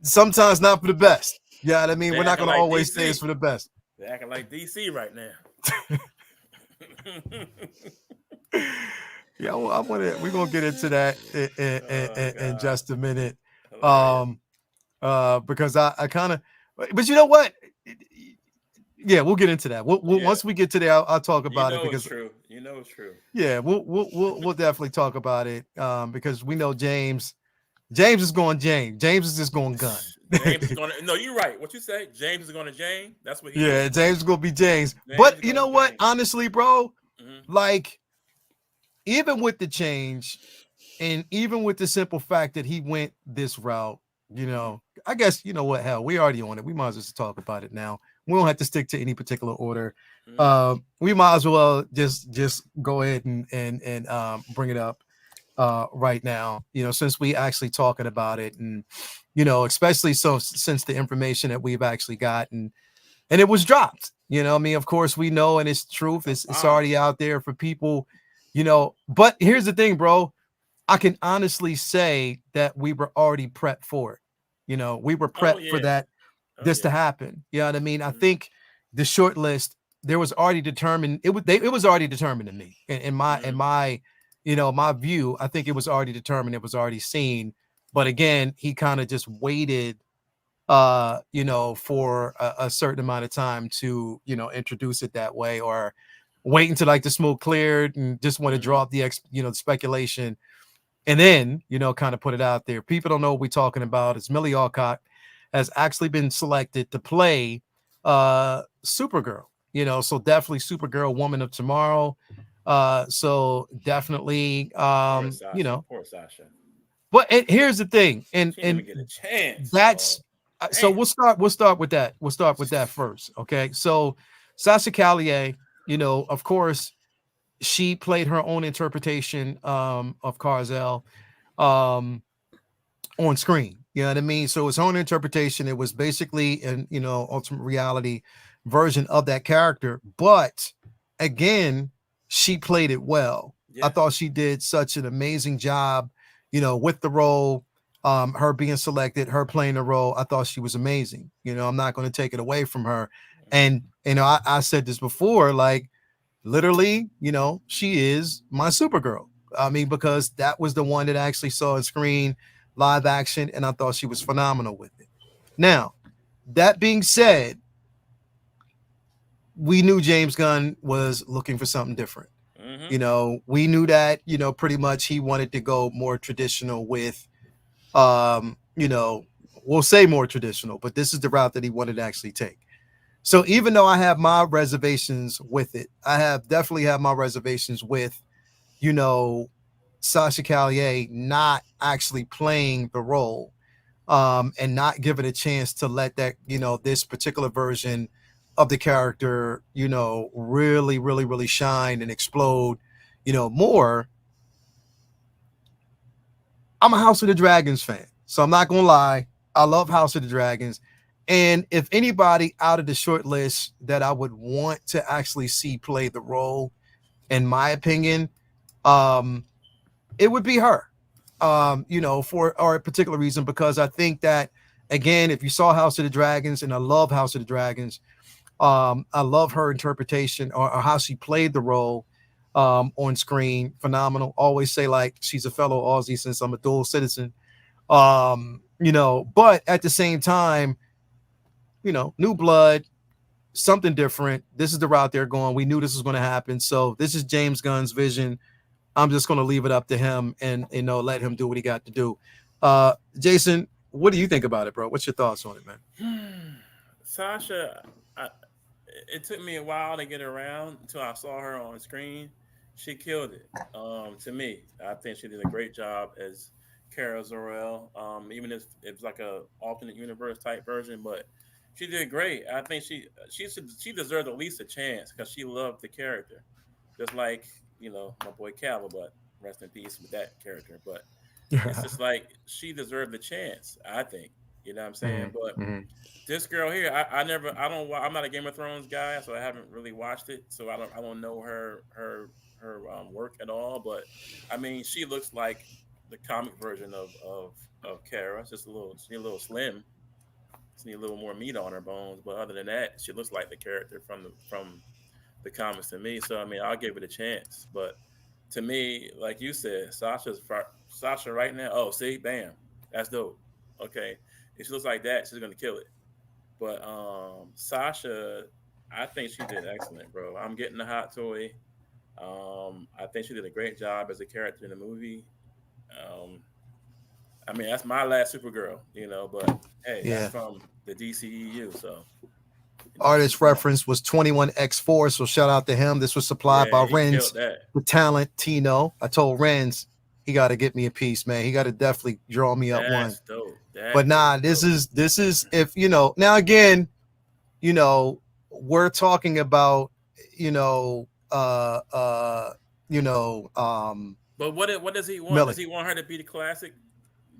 sometimes not for the best. You know what I mean? We're not going to always say it's for the best. They're acting like DC right now. Yeah, well, we're gonna get into that in just a minute. Because I kind of, but you know what? Yeah, we'll get into that. Once we get to there, I'll talk about it because it's true. It's true. Yeah, we'll definitely talk about it. Because we know James is going James. James is just going gun. James is going to. No, you're right. What you say? James is going to James. That's what he. Yeah, does. James is going to be James. But you know what? Honestly, bro, like even with the change, and even with the simple fact that he went this route, I guess what? Hell, we already on it. We might as well just talk about it now. We don't have to stick to any particular order. We might as well just go ahead and bring it up right now. Since we actually talking about it, and especially since the information that we've actually gotten, and it was dropped. I mean, of course we know, and it's truth. It's already out there for people. But here's the thing, bro. I can honestly say that we were already prepped for it. We were prepped for that. To happen. You know what I mean? I think the short list there was already determined. It was already determined to me in my my view. I think it was already determined. It was already seen. But again, he kind of just waited, for a certain amount of time to introduce it that way, or wait until like the smoke cleared and just want to draw up the the speculation, and then kind of put it out there. People don't know what we're talking about. It's Millie Alcott has actually been selected to play SuperGirl. So definitely SuperGirl, Woman of Tomorrow. So definitely Poor Sasha. But here's the thing, and she didn't even get a chance. that's so we'll start with that. We'll start with that first. Okay. So Sasha Callier, of course, she played her own interpretation of Karzell on screen. You know what I mean? So it's own interpretation. It was basically an, ultimate reality version of that character. But again, she played it well. I Yeah. thought she did such an amazing job, with the role, her being selected, her playing the role. I thought she was amazing. I'm not going to take it away from her. Mhm. And, I said this before, like literally, she is my Supergirl. I mean, because that was the one that I actually saw on screen live action, and I thought she was phenomenal with it. Now, that being said, we knew James Gunn was looking for something different. Mhm. We knew that, pretty much he wanted to go more traditional with, we'll say more traditional, but this is the route that he wanted to actually take. So even though I have my reservations with it, I have definitely have my reservations with, you know, Sasha Callier not actually playing the role, and not given a chance to let that, this particular version of the character, really, really, really shine and explode, more. I'm a House of the Dragons fan, so I'm not gonna lie. I love House of the Dragons, and if anybody out of the short list that I would want to actually see play the role, in my opinion, um, it would be her. For or a particular reason, because I think that again, if you saw House of the Dragons, and I love House of the Dragons, I love her interpretation, or how she played the role on screen. Phenomenal. Always say like she's a fellow Aussie since I'm a dual citizen. But at the same time, new blood, something different. This is the route they're going. We knew this was going to happen. So this is James Gunn's vision. I'm just going to leave it up to him and, let him do what he got to do. Jason, what do you think about it, bro? What's your thoughts on it, man? Sasha, it took me a while to get around until I saw her on screen. She killed it. To me, I think she did a great job as Kara Zor-El. Even if it's like a alternate universe type version, but she did great. I think she deserved at least a chance because she loved the character, just like my boy Calva. But rest in peace with that character. But it's just like she deserved the chance. I think you know what I'm saying. But Mhm. this girl here, I never, I don't, I'm not a Game of Thrones guy, so I haven't really watched it, so I don't know her work at all. But I mean, she looks like the comic version of Kara. It's just she's a little slim. She need a little more meat on her bones, but other than that, she looks like the character from the comics to me. So I mean, I'll give it a chance. But to me, like you said, Sasha right now. Oh, see, bam, that's dope. Okay, if she looks like that, she's gonna kill it. But Sasha, I think she did excellent, bro. I'm getting the hot toy. I think she did a great job as a character in the movie. Um, I mean, that's my last Supergirl, but hey, that's Yeah. from the DCEU, so she's Artist gone. reference was 21X4, so shout out to him. This was supplied Yeah, by he killed Renz, that. the talent Tino. I told Renz he got to get me a piece, man. He got to definitely draw me up one. That's dope. But That is nah, this dope. is this is if now again, we're talking about, you know, uh uh, But what does he want? Does Millie. he want her to be the classic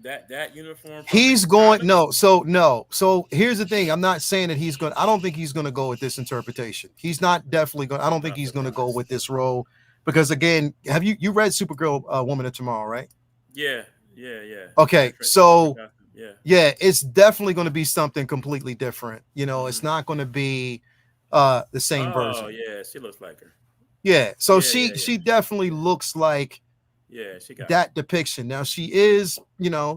that uniform from the He's going comics? no, so no. So here's the thing. I'm not saying that he's going. I don't think he's going to go with this interpretation. He's not definitely going. I don't think Not he's going to go surprised. with this role because again, have you read Supergirl, Woman of Tomorrow, right? Yeah, yeah, yeah. Okay, Different so costume. Yeah. yeah, it's definitely going to be something completely different. It's Hmm. not going to be the same Oh version. yeah, she looks like her. Yeah, so Yeah, she yeah, she yeah, definitely looks like yeah. She got it. that depiction. Now she is,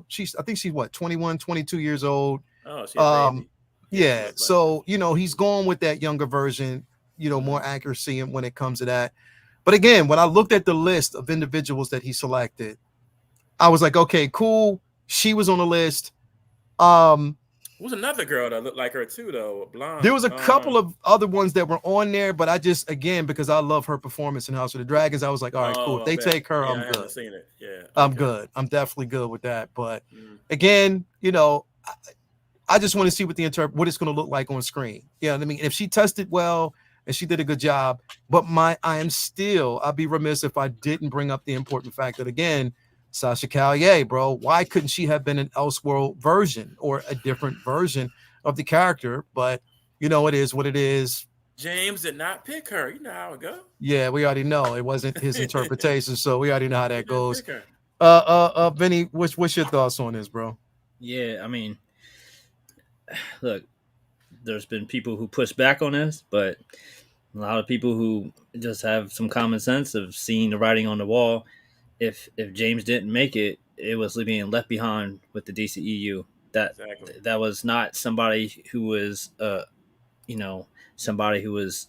she's I think she's what 21, 22 years old. Oh, she a Um baby. Yeah, she yeah, looks like her. so he's going with that younger version, more Hmm. accuracy when it comes to that. But again, when I looked at the list of individuals that he selected, I was like, okay, cool. She was on the list. Um Was another girl that looked like her too, though, There blonde. was a couple of other ones that were on there, but I just, again, because I love her performance in House of the Dragons, I was like, all right, cool. Oh, If I they bet. take her, Yeah, I'm I haven't good. seen it. Yeah. I'm Okay. good. I'm definitely good with that. But Mm. again, I just want to see what it's going to look like on screen. Yeah, I mean, if she tested well and she did a good job, but I'd be remiss if I didn't bring up the important fact that again, Sasha Callier, bro. Why couldn't she have been an Elseworld version or a different version of the character? But you know, it is what it is. James did not pick her. You know how it goes. Yeah, we already know it wasn't his interpretation, so we already know how He that didn't goes. pick her. Vinny, what's your thoughts on this, bro? Yeah, I mean, look, there's been people who push back on this, but a lot of people who just have some common sense of seeing the writing on the wall. If James didn't make it, it was being left behind with the DCEU. That Exactly. that was not somebody who was, somebody who was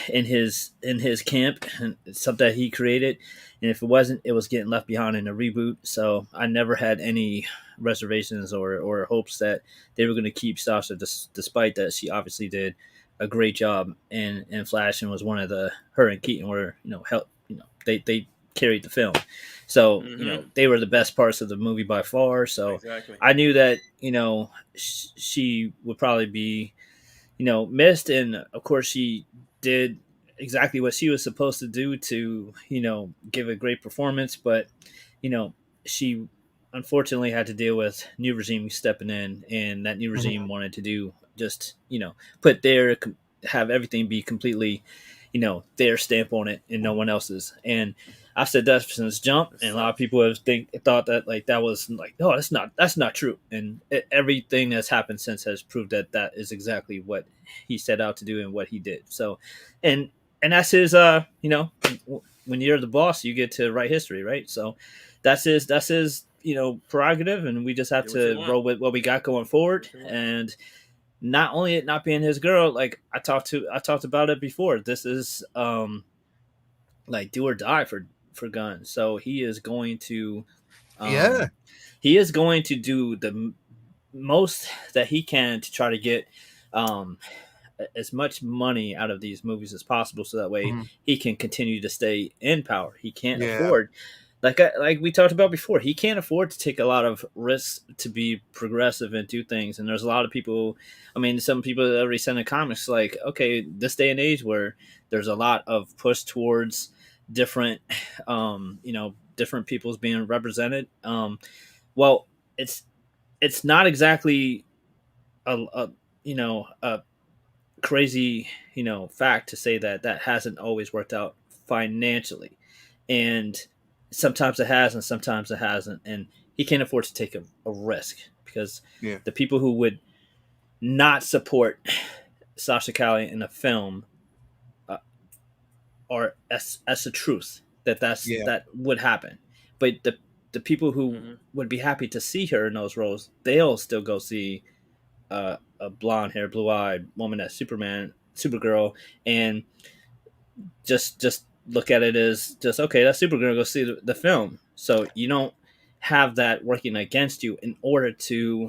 in his camp and something that he created. And if it wasn't, it was getting left behind in a reboot. So I never had any reservations or hopes that they were going to keep Sasha, despite that she obviously did a great job in Flash and was one of her and Keaton were help they carried the film. So they were the best parts of the movie by far. So Exactly. I knew that she would probably be missed, and of course she did exactly what she was supposed to do to give a great performance, but she unfortunately had to deal with new regime stepping in, and that new regime wanted to do just put have everything be completely their stamp on it and no one else's. And I've said that since jump, and a lot of people have thought that that was oh, that's not true. And everything that's happened since has proved that is exactly what he set out to do and what he did. So, and that's his when you're the boss, you get to write history, right? So that's his prerogative, and we just have to roll with what we got going forward. And not only it not being his girl, like I talked about it before. This is do or die for Gunn. So he is going to he is going to do the most that he can to try to get as much money out of these movies as possible, so that way he can continue to stay in power. He can't afford, like we talked about before, he can't afford to take a lot of risks to be progressive and do things. And there's a lot of people, I mean, some people that already sent in comics like, okay, this day and age where there's a lot of push towards different different peoples being represented. Well, it's not exactly a crazy fact to say that hasn't always worked out financially, and sometimes it has and sometimes it hasn't. And he can't afford to take a risk, because the people who would not support Sasha Callion in a film are as the truth that would happen. But the people who would be happy to see her in those roles, they'll still go see a blonde hair, blue eyed woman as Supergirl, and just look at it as just, okay, that's Supergirl, go see the film. So you don't have that working against you in order to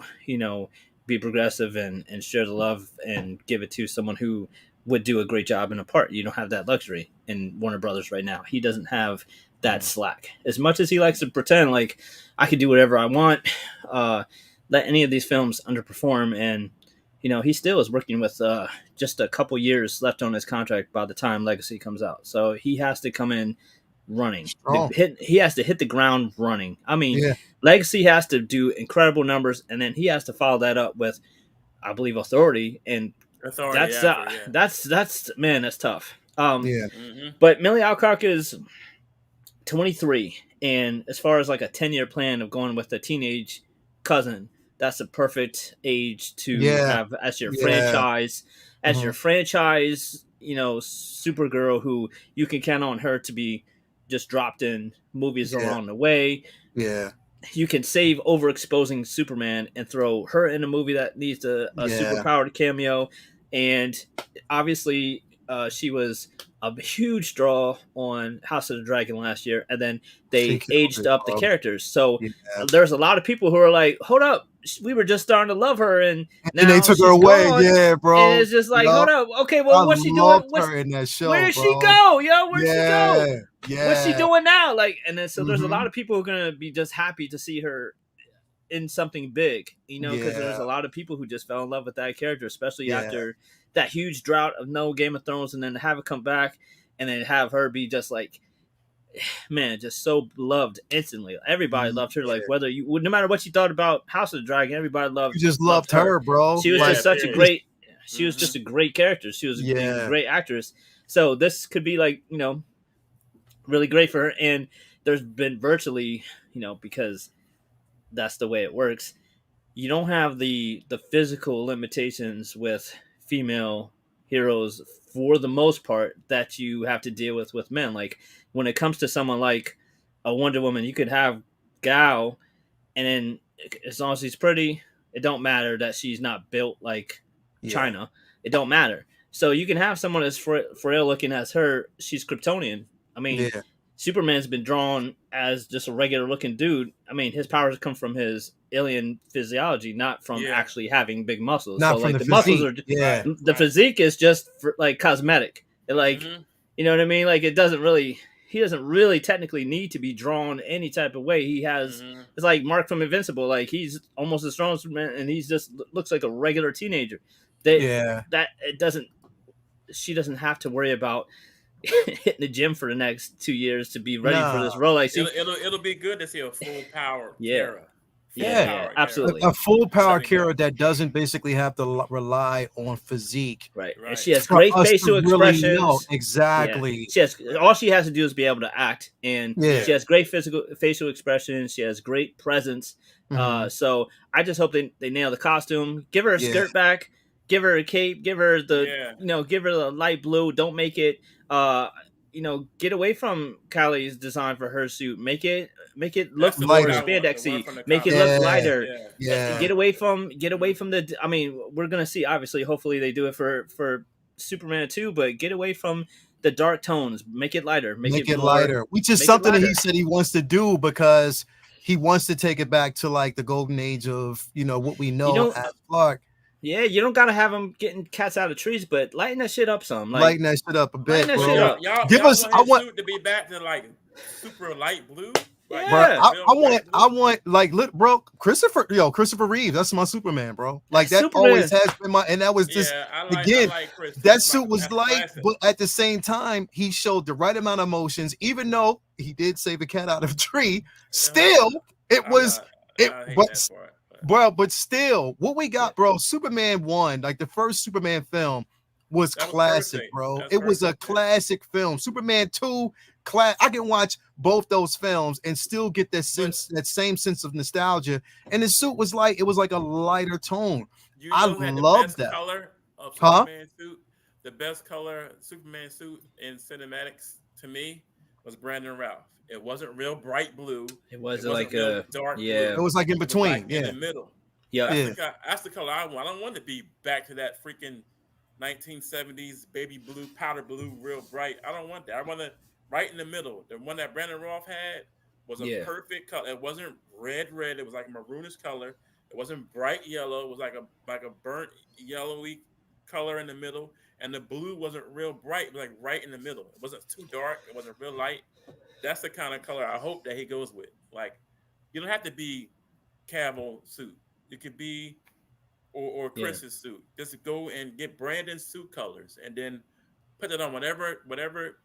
be progressive and share the love and give it to someone who would do a great job in a part. You don't have that luxury in Warner Brothers right now. He doesn't have that slack. As much as he likes to pretend like I can do whatever I want, let any of these films underperform, and he still is working with just a couple years left on his contract by the time Legacy comes out. So he has to come in running. He has to hit the ground running. I mean, Legacy has to do incredible numbers, and then he has to follow that up with, I believe, Authority, and that's man, that's tough. But Millie Alcock is 23, and as far as like a 10-year plan of going with a teenage cousin, that's a perfect age to have as your franchise, Supergirl, who you can count on her to be just dropped in movies along the way. You can save overexposing Superman and throw her in a movie that needs a superpowered cameo. And obviously she was a huge draw on House of the Dragon last year, and then they aged up the characters. So there's a lot of people who are like, hold up, we were just starting to love her, and now they took her away. Gone. Yeah, bro. And it's just like, hold up, okay, well, what's she doing? In that show, where did she go, yo? Where'd she go? Yeah. What's she doing now? Like, and then so there's a lot of people who are gonna be just happy to see her in something big, because there's a lot of people who just fell in love with that character, especially after that huge drought of no Game of Thrones, and then to have it come back and then have her be just like man, just so loved instantly. Everybody loved her. Yeah. Like whether you, no matter what you thought about House of the Dragon, everybody You just loved loved her, bro. She was Like just such a period. great. She was just a great character. She was a yeah, great actress. So this could be like, you know, really great for her. And there's been virtually, you know, because that's the way it works. You don't have the physical limitations with female heroes for the most part that you have to deal with men. Like when it comes to someone like a Wonder Woman, you could have Gal, and then as long as she's pretty, it don't matter that she's not built like yeah. China. It don't matter. So you can have someone as frail looking as her. She's Kryptonian. I mean, Yeah. Superman's been drawn as just a regular looking dude. I mean, his powers come from his alien physiology, not from actually having big muscles. Not so from like the muscles are yeah. the physique is just for, like cosmetic. Like you know what I mean? Like it doesn't really he doesn't really technically need to be drawn any type of way. He has it's like Mark from Invincible. Like he's almost as strong as Superman, and he's just looks like a regular teenager. That it doesn't. She doesn't have to worry about hitting the gym for the next 2 years to be ready for this role. Like, it'll be good to see a full power Kara. Yeah, absolutely. A full power Kara that doesn't basically have to rely on physique. Right. And she has great facial expressions. Really exactly. Yeah. She has all she has to do is be able to act, and she has great facial expressions. She has great presence. So I just hope they nail the costume. Give her a skirt back. Give her a cape. Give her the give her the light blue. Don't make it get away from Kylie's design for her suit. Make it look more spandexy. Make it look lighter. Yeah. Get away from the. I mean, we're gonna see. Obviously, hopefully they do it for Superman 2, but get away from the dark tones. Make it lighter. Make it lighter. Which is something that he said he wants to do because he wants to take it back to like the golden age of what we know as Clark. Yeah, you don't gotta have them getting cats out of trees, but lighten that shit up some. Like, lighten that shit up a bit, bro. I want suit to be back to like super light blue. Like, I want like bro, Christopher Reeve. That's my Superman, bro. Like that Superman. Always has been my, and that was just that suit was light, but at the same time, he showed the right amount of emotions. Even though he did save a cat out of a tree, still but still, what we got, bro, Superman 1, like the first Superman film was classic, bro. It was a classic film. Superman 2, I can watch both those films and still get that same sense of nostalgia. And the suit was like, it was like a lighter tone. I love that. Color of Superman suit, the best color Superman suit in cinematics to me was Brandon Routh. It wasn't real bright blue. It wasn't like a dark blue. It was like in between. In the middle. That's the color I want. I don't want to be back to that freaking 1970s baby blue, powder blue, real bright. I don't want that. I want to right in the middle. The one that Brandon Routh had was a perfect color. It wasn't red. It was like a maroonish color. It wasn't bright yellow. It was like a burnt yellowy color in the middle. And the blue wasn't real bright. It was like right in the middle. It wasn't too dark. It wasn't real light. That's the kind of color I hope that he goes with. Like, you don't have to be Cavill suit. It could be or Chris's suit. Just go and get Brandon's suit colors and then put it on whatever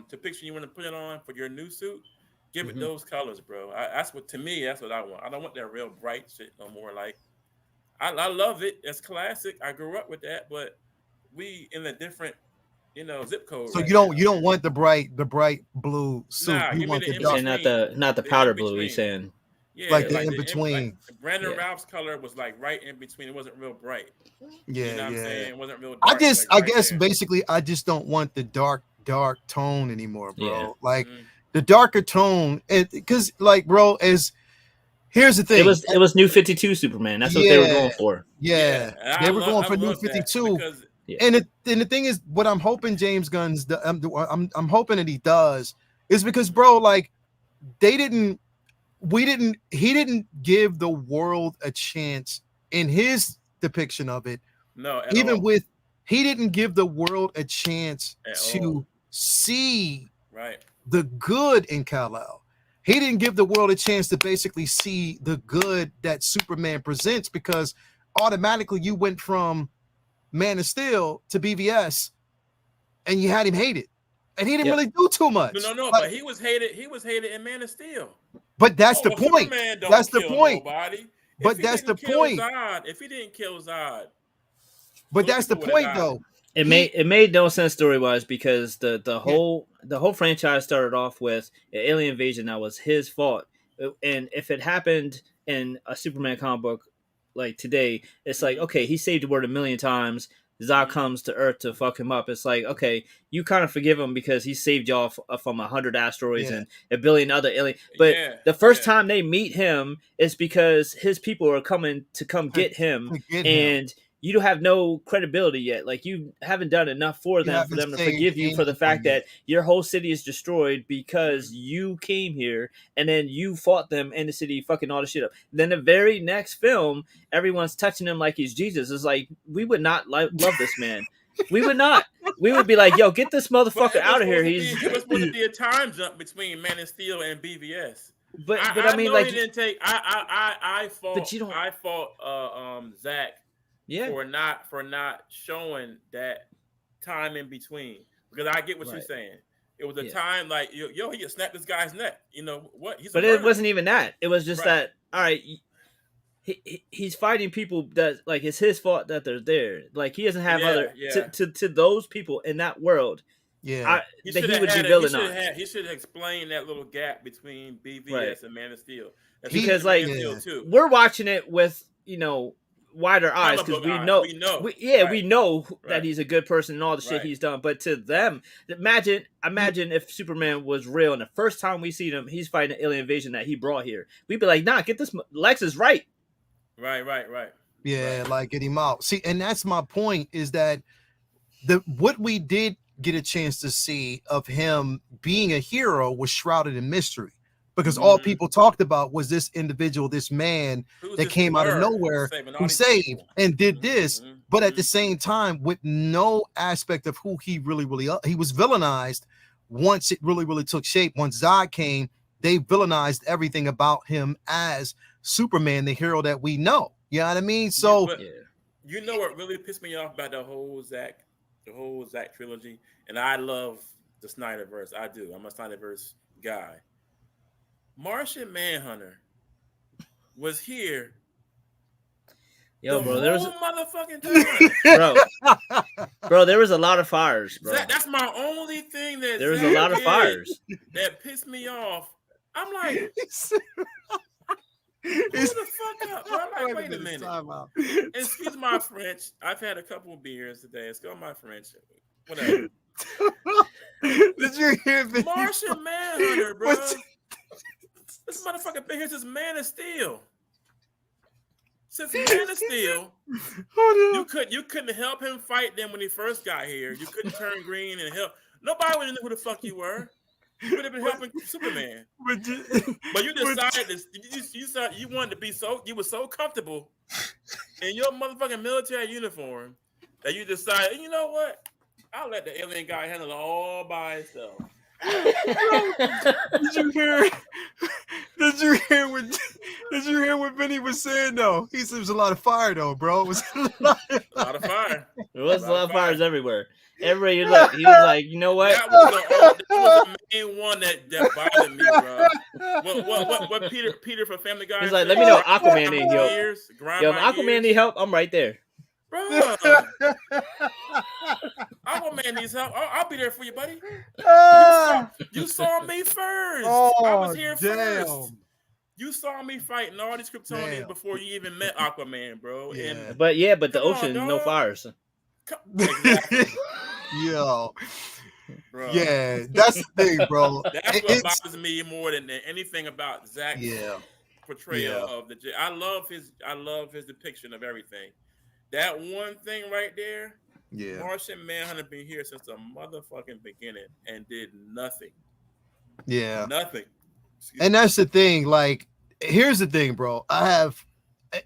depiction you want to put it on for your new suit. Give it those colors, bro. That's what I want. I don't want that real bright shit no more. Like, I love it. It's classic. I grew up with that, but we in a different zip code. So you don't want the bright blue suit. Nah, you want the dark, not the powder blue. He's saying. Yeah, like the in between. Brandon Routh's color was like right in between. It wasn't real bright. Yeah, you know what I'm saying? It wasn't real dark. I guess basically I just don't want the dark tone anymore, bro. Yeah. Like the darker tone, because like, bro, here's the thing. It was New 52 Superman. That's what they were going for. Yeah. They were going for New 52. And the thing is, what I'm hoping James Gunn's, I'm hoping that he does, is because, bro, like he didn't give the world a chance in his depiction of it. No, he didn't give the world a chance to see the good in Kal-El. He didn't give the world a chance to basically see the good that Superman presents, because automatically you went from Man of Steel to BVS and you had him hate it. and he didn't really do too much. No, but he was hated. He was hated in Man of Steel. But that's the point. Superman don't that's the kill point. Nobody. But that's the point. If he didn't kill Zod. But that's the point, though. It made no sense story wise because the whole franchise started off with an alien invasion that was his fault, and if it happened in a Superman comic book like today, it's like, okay, he saved the world 1,000,000 times. Zod comes to Earth to fuck him up. It's like, okay, you kind of forgive him because he saved y'all from 100 asteroids and 1 billion other aliens. But the first time they meet him is because his people are coming to come get him, and you don't have no credibility yet. Like, you haven't done enough for them to forgive you for the fact that your whole city is destroyed because you came here and then you fought them in the city, fucking all the shit up. Then the very next film, everyone's touching him like he's Jesus. It's like, we would not love this man. We would not. We would be like, yo, get this motherfucker out of here. It was supposed to be a time jump between Man of Steel and BVS. But I mean, like, he didn't take. I fault. But you don't. I fault Zach. Yeah. For not showing that time in between, because I get what you're saying. It was a time like yo, he just snapped this guy's neck. You know what? But it wasn't even that. It was just that. All right, he's fighting people that, like, it's his fault that they're there. Like, he doesn't have to those people in that world. Yeah, he should have explained that little gap between BVS and Man of Steel. Because we're watching it with wider eyes because we know that he's a good person and all the shit he's done. But to them, imagine if Superman was real and the first time we see him, he's fighting an alien invasion that he brought here. We'd be like, nah, get this. Lex is right. Right. Yeah, like, get him out. See, and that's my point, is that what we did get a chance to see of him being a hero was shrouded in mystery. Because all people talked about was this individual, this man that came out of nowhere who saved and did this, but at the same time, with no aspect of who he really he was villainized once it really took shape. Once Zod came, they villainized everything about him as Superman, the hero that we know. You know what I mean? So, you know what really pissed me off about the whole Zach trilogy, and I love the Snyderverse. I do. I'm a Snyderverse guy. Martian Manhunter was here. Yo, bro, there was motherfucking time. bro, there was a lot of fires, bro. That's my only thing that there was a lot of fires that pissed me off. I'm like, who the fuck up? Bro, I'm like, wait a minute. Excuse my French. I've had a couple of beers today. Excuse my French. Whatever. Did you hear me? Martian Manhunter, bro. This motherfucker been here since Man of Steel. Since Man of Steel, you couldn't help him fight them when he first got here. You couldn't turn green and help. Nobody would have known who the fuck you were. You would have been helping Superman. But you decided you wanted to be you were so comfortable in your motherfucking military uniform that you decided, you know what? I'll let the alien guy handle it all by himself. Did you hear what Vinny was saying though? He said it was a lot of fire though, bro. It was a lot of fire. There was a lot of fires everywhere. Everybody, he was like, you know what? That was the main one that bothered me, bro. What Peter from Family Guy? He's like, let me know Aquaman need help. Yo, if Aquaman need help, I'm right there. Bro, Aquaman needs help. I'll be there for you, buddy. You saw me first. I was here first. You saw me fighting all these Kryptonians before you even met Aquaman, bro. Yeah. And but the ocean, no fires. Exactly. Yo. Bro. Yeah, that's the thing, bro. That's what bothers me more than anything about Zach's portrayal of the. I love his depiction of everything. That one thing right there, Martian Manhunter been here since the motherfucking beginning and did nothing. Yeah, nothing. And that's the thing. Like, here's the thing, bro.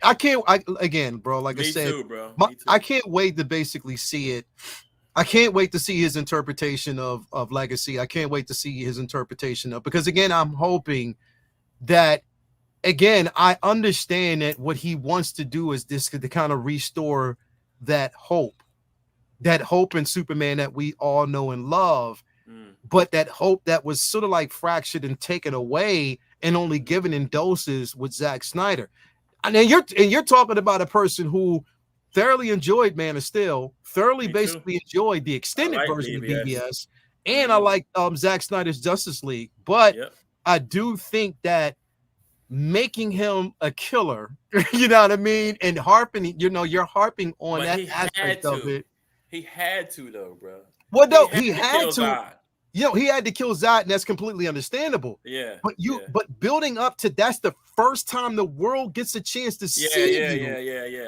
Again, bro. Like I said, too, bro. I can't wait to basically see it. I can't wait to see his interpretation of Legacy. I can't wait to see his interpretation of, because again, I'm hoping that. Again, I understand that what he wants to do is this to kind of restore that hope in Superman that we all know and love. but that hope that was sort of like fractured and taken away and only given in doses with Zack Snyder. And then you're talking about a person who thoroughly enjoyed Man of Steel, thoroughly basically enjoyed the extended version of BVS, and I like Zack Snyder's Justice League. But I do think that making him a killer, you know what I mean, and you're harping on that aspect of it. He had to though, bro. Well, no, he had to. He had to kill Zod, and that's completely understandable. Yeah. But building up to that's the first time the world gets a chance to see you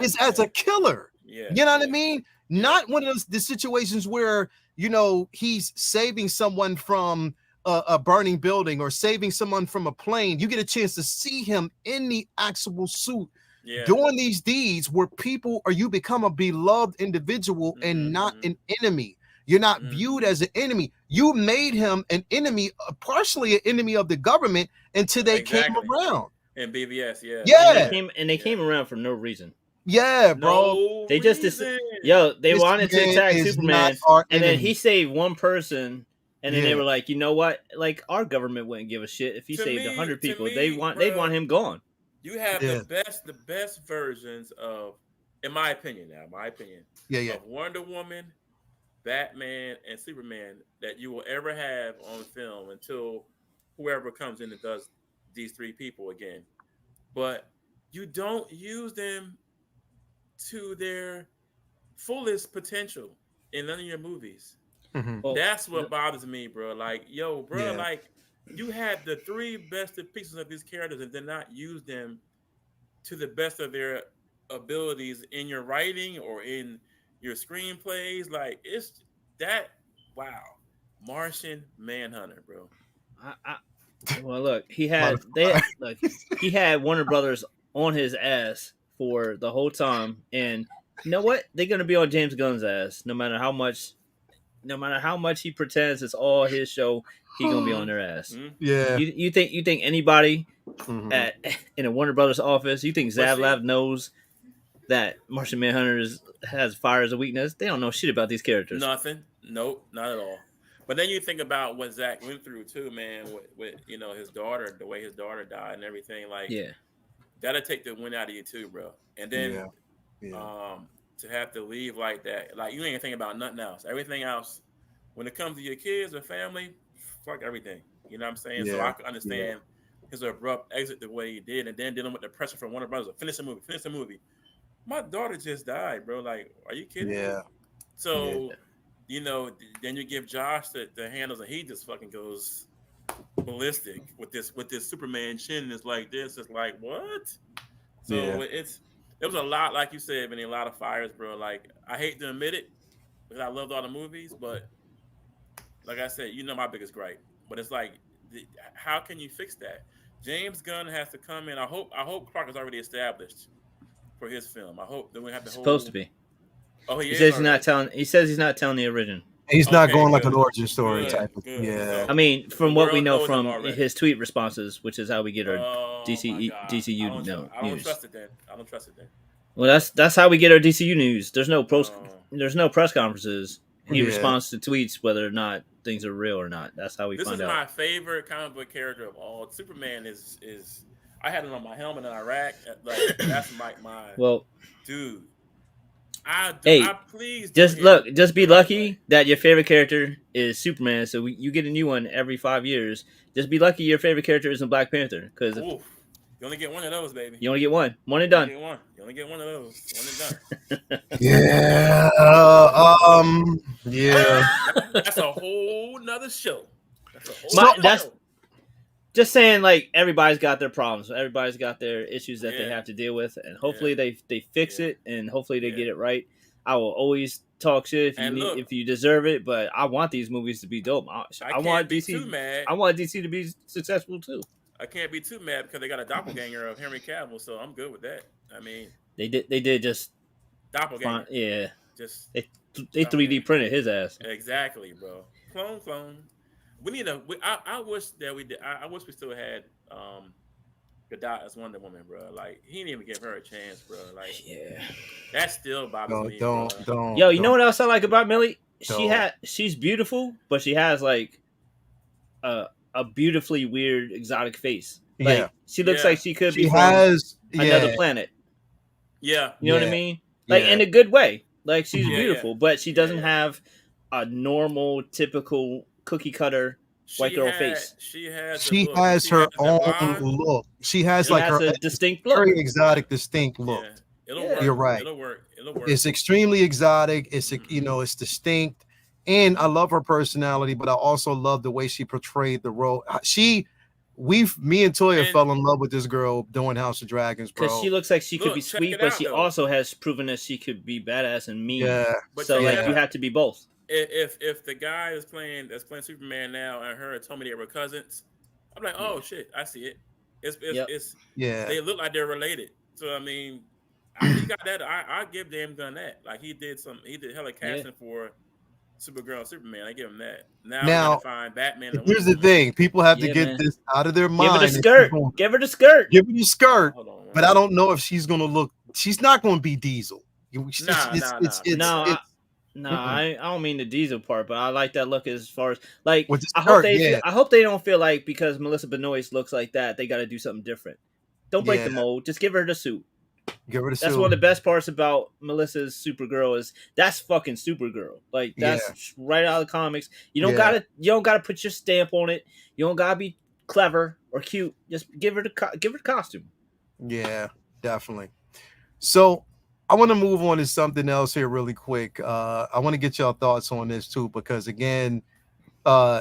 is as a killer. Yeah. You know what I mean? Not one of the situations where, he's saving someone from a burning building or saving someone from a plane. You get a chance to see him in the actual suit doing these deeds where you become a beloved individual and not an enemy. You're not viewed as an enemy. You made him an enemy, partially an enemy of the government until they came around. And BVS, they came around for no reason. Yeah, bro. They just they wanted to attack Superman, and then he saved one person, and then they were like, you know what? Like our government wouldn't give a shit if he saved 100 people. They want him gone. You have the best versions of, in my opinion, of Wonder Woman, Batman, and Superman that you will ever have on film until whoever comes in and does these three people again. But you don't use them to their fullest potential in none of your movies. Mm-hmm. That's what bothers me, bro. Like, like you had the three best pieces of these characters and did not use them to the best of their abilities in your writing or in your screenplays. Like, it's that, wow. Martian Manhunter, bro. Well, look, he had Warner Brothers on his ass for the whole time, and you know what? They're gonna be on James Gunn's ass, no matter how much he pretends it's all his show. He's gonna be on their ass. Yeah. You think anybody in a Warner Brothers office? You think Zavlav knows that Martian Manhunter has fire as a weakness? They don't know shit about these characters. Nothing. Nope, not at all. But then you think about what Zach went through too, man. With his daughter, the way his daughter died and everything. Like, that'll take the wind out of you too, bro. And then to have to leave like that, like you ain't thinking about nothing else. Everything else, when it comes to your kids or family, fuck everything. You know what I'm saying? So I can understand his abrupt exit the way he did, and then dealing with the pressure from Warner Brothers. Finish the movie. My daughter just died, bro. Like, are you kidding me? So, then you give Josh the handles, and he just fucking goes ballistic with this Superman chin. It's like this. It's like, what? So there was a lot, like you said, been a lot of fires, bro. Like, I hate to admit it because I loved all the movies, but like I said, my biggest gripe. But it's like, how can you fix that? James Gunn has to come in. I hope Clark is already established for his film. I hope that we have the whole. Supposed to be. Oh, he says he's not telling. He says he's not telling the origin. He's not going like an origin story type of. Yeah. I mean, from what we know from his tweet responses, which is how we get our DCU news. I don't trust it then. Well, that's how we get our DCU news. There's no press conferences. He responds to tweets whether or not things are real or not. That's how we find out. This is my favorite comic book character of all. Superman is. I had it on my helmet in Iraq. Like, that's my dude. Just be lucky that your favorite character is Superman. So you get a new one every 5 years. Just be lucky your favorite character isn't Black Panther, because you only get one of those, baby. You only get one and done. You only get one of those. One and done. That's a whole nother show. That's just saying, like, everybody's got their problems. Everybody's got their issues that they have to deal with, and hopefully they fix it, and hopefully they get it right. I will always talk shit if you deserve it, but I want these movies to be dope. I want DC. I want DC to be successful too. I can't be too mad because they got a doppelganger of Henry Cavill, so I'm good with that. I mean, they did just doppelganger. Just they 3D printed his ass. Exactly, bro. Clone. We need I wish that we did. I wish we still had Gadot as Wonder Woman, bro. Like, he didn't even give her a chance, bro. Like, that still bothers me. Don't. Yo, you know what else I like about Millie? So she's beautiful, but she has like a a beautifully weird exotic face. yeah, Like she looks Yeah. like she could be she from has another yeah, planet. Yeah. You know what I yeah, mean? Like yeah. in a good way. Like she's Mhm. Yeah. Yeah. beautiful, but she Yeah. doesn't Yeah. have a normal, typical cookie cutter white girl face. She has the She look. has She has her the own blonde. look. She has She like Yep. has her a distinct very look. Yeah. exotic, distinct look. Yeah. It'll Yeah. You're work. right. It'll work. It'll work. It's extremely exotic. It's Mm-hmm. it's distinct, and I love her personality, but I also love the way she portrayed the role. Me and Toya And fell in love with this girl doing House of Dragons, Because she bro. looks like she could be look, check sweet, it but out she though. also has proven that she could be badass and mean. Yeah, But So check it like you out. have to be both. If the guy that's playing Superman now and her told me they were cousins, I'm like, oh shit, I see it. Yep. It's yeah, they look like they're related. So I mean, he got that. I give James Gunn that. Like he did hella casting for Supergirl and Superman. I give him that. Now we got now to find Batman and Wonder here's the Woman. thing: people have to Yeah, get man. this out of their Give her mind. the and skirt. Give her the skirt. give her the skirt, Hold on, but I don't know if she's gonna look. She's not gonna be Diesel. Nah. I don't mean the diesel part, but I like that look as far as like With the I hope skirt, yeah, I hope they don't feel like because Melissa Benoist looks like that they got to do something different. Don't break yeah. the mold. Just give her the suit. Give her the That's suit. one of the best parts about Melissa's Supergirl is that's fucking Supergirl. Like that's right out of the comics. You don't gotta put your stamp on it. You don't gotta be clever or cute. Just give her the costume. Yeah, definitely. So I want to move on to something else here really quick. I want to get y'all thoughts on this too, because again,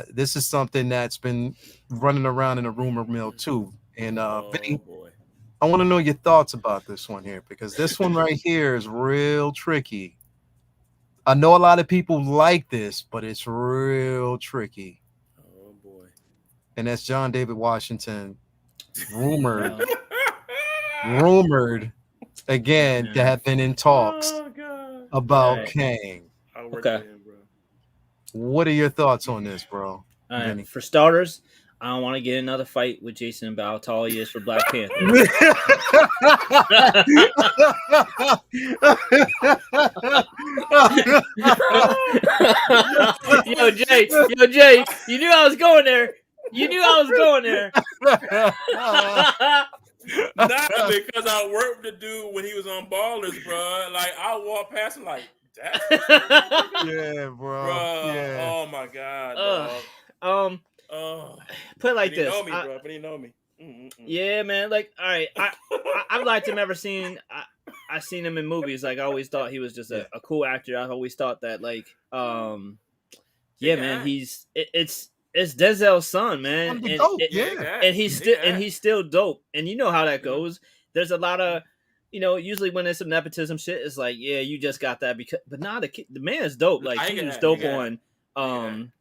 this is something that's been running around in a rumor mill too. And Vinny, boy. I want to know your thoughts about this one here, because this one right here is real tricky. I know a lot of people like this, but it's real tricky. Oh boy. And that's John David Washington rumored Wow. rumored again to have been in talks Oh god. about Right. Kang. I work Okay. for him, bro. What are your thoughts on this, bro? All right. Vinny? For starters, I don't want to get another fight with Jason about how tall he is for Black Panther. Yo, Jay, you knew I was going there. Not because I worked with the dude when he was on Ballers, bro. Like I walk past him like, that's Yeah, bro. bro. Yeah. Oh my god, dog. Oh, put it like but he this. know me, bro. But he know me. Yeah, man. Like, all right, I've liked him ever seen. I seen him in movies. Like, I always thought he was just a cool actor. I always thought that, like, yeah, man. It's Denzel's son, man, and he's still dope. And you know how that goes. There's a lot of, usually when there's some nepotism shit, it's like, yeah, you just got that but nah, the man is dope. Like he was dope on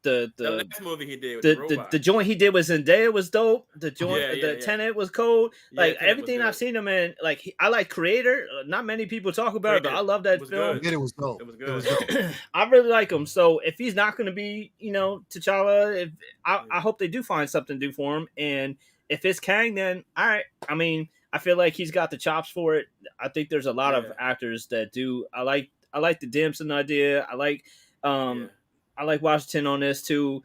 the next movie he did with the joint he did with Zendaya was dope. The joint Tenet was cold. Like everything I've seen him in, like I like Creator. Not many people talk about it, but I love that film. It was dope. It was good. I really like him. So if he's not going to be, T'Challa, I hope they do find something to do for him. And if it's Kang, then all right. I mean, I feel like he's got the chops for it. I think there's a lot of actors that do. I like the Damson idea. I like Washington on this too.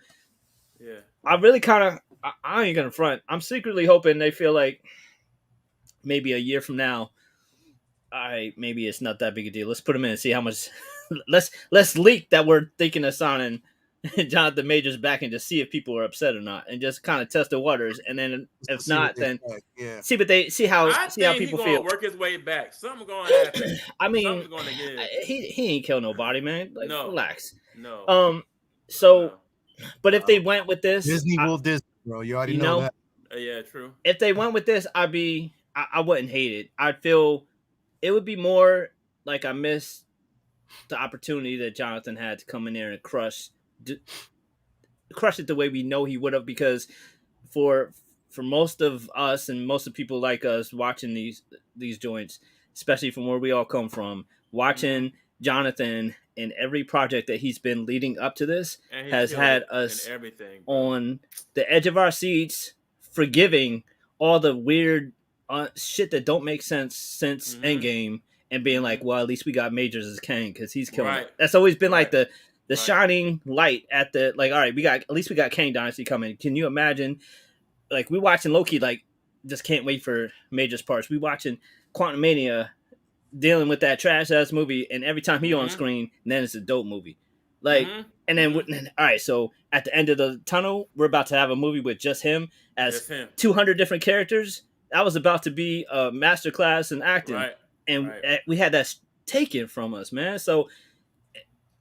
Yeah. I really kind of. I ain't gonna front. I'm secretly hoping they feel like maybe a year from now. Maybe it's not that big a deal. Let's put him in and see how much. let's leak that we're thinking of signing Jonathan Majors back and just see if people are upset or not, and just kind of test the waters. And then if not, then see how people feel. Work his way back. Something's going to happen. I mean, something's going to give. He ain't kill nobody, man. Like, no, relax. No. But if they went with this, Disney will Disney, bro. You already know that. Yeah, true. If they went with this, I wouldn't hate it. I'd feel it would be more like I missed the opportunity that Jonathan had to come in there and crush it the way we know he would have, because for most of us and most of people like us watching these joints, especially from where we all come from, watching Jonathan in every project that he's been leading up to this has had us on the edge of our seats, forgiving all the weird shit that don't make sense since Endgame, and being like, well, at least we got Majors as Kang because he's killing it. That's always been like the the shining light at the all right, at least we got Kang Dynasty coming. Can you imagine? Like we watching Loki, just can't wait for Major's parts. We watching Quantum Mania dealing with that trash ass movie, and every time he on screen, then it's a dope movie. And then all right, so at the end of the tunnel, we're about to have a movie with just him as 200 different characters. That was about to be a masterclass in acting, and we had that taken from us, man. So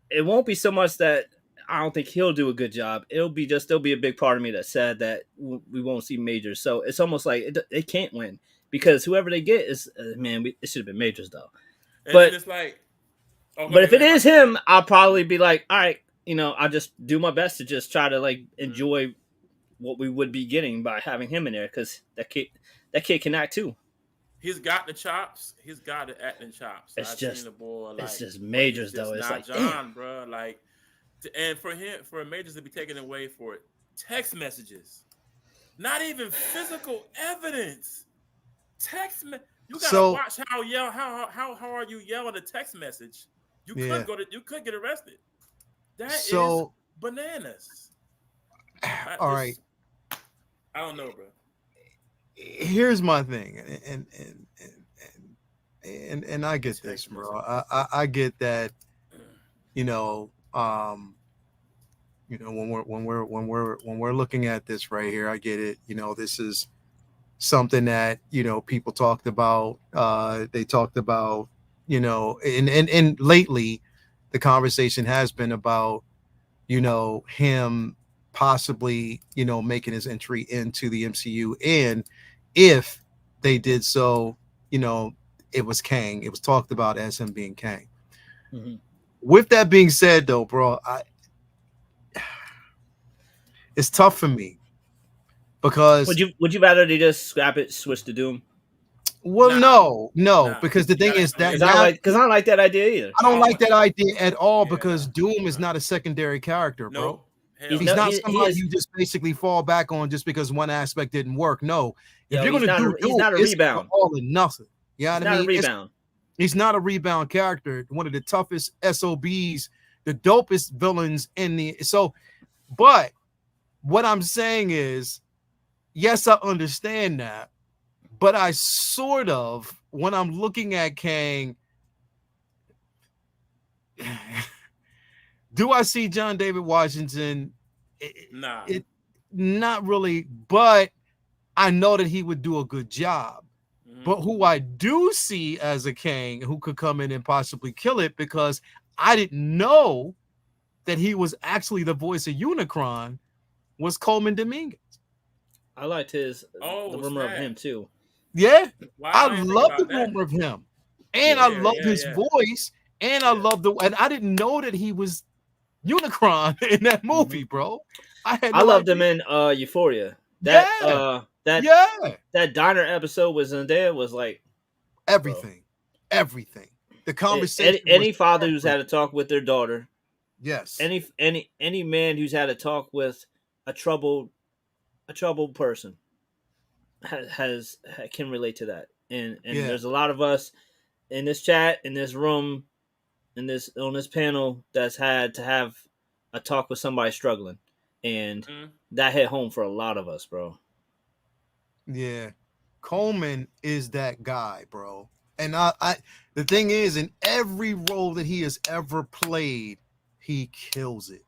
it won't be so much that I don't think he'll do a good job. There'll be a big part of me that's sad that we won't see Majors. So it's almost like they can't win because whoever they get is it should have been Majors though. But it's like, but if it is him, I'll probably be like, all right, I'll just do my best to just try to enjoy what we would be getting by having him in there because that kid can act too. He's got the chops. He's got the acting chops. It's just Majors though. It's like John, bro. And for Majors to be taken away for text messages, not even physical evidence. You gotta watch how are you yelling a text message? You could get arrested. That is bananas. All right. I don't know, bro. Here's my thing, and I get this, bro. I get that, when we're looking at this right here, I get it. This is something that people talked about. They talked about, and lately, the conversation has been about, him possibly, making his entry into the MCU, and if they did so, it was Kang. It was talked about as him being Kang. Mm-hmm. With that being said, though, bro, it's tough for me because would you rather they just scrap it, switch to Doom? Well, no, because the thing is that I don't like that idea either. I don't like that idea at all because Doom is not a secondary character, bro. He's not somebody you just basically fall back on just because one aspect didn't work. No, if you're going to do Doom, he's not a rebound. All or nothing. Yeah, he's not a rebound. He's not a rebound character. One of the toughest SOBs, the dopest villains in the But what I'm saying is, yes, I understand that, but I sort of, when I'm looking at Kang. Do I see John David Washington? Nah. Not really, but I know that he would do a good job. Mm-hmm. But who I do see as a Kang who could come in and possibly kill it, because I didn't know that he was actually the voice of Unicron, was Coleman Dominguez. I liked the rumor of him too. Yeah, I love the rumor of him. And I love his voice. And I love and I didn't know that he was Unicron in that movie, bro. I loved him in Euphoria. That diner episode with Zendaya was like everything. The conversation. Any father who's had a talk with their daughter, yes. Any man who's had a talk with a troubled person can relate to that. And there's a lot of us in this chat, in this room, on this panel that's had to have a talk with somebody struggling, and that hit home for a lot of us, bro. Yeah, Coleman is that guy, bro. And I the thing is, in every role that he has ever played, he kills it.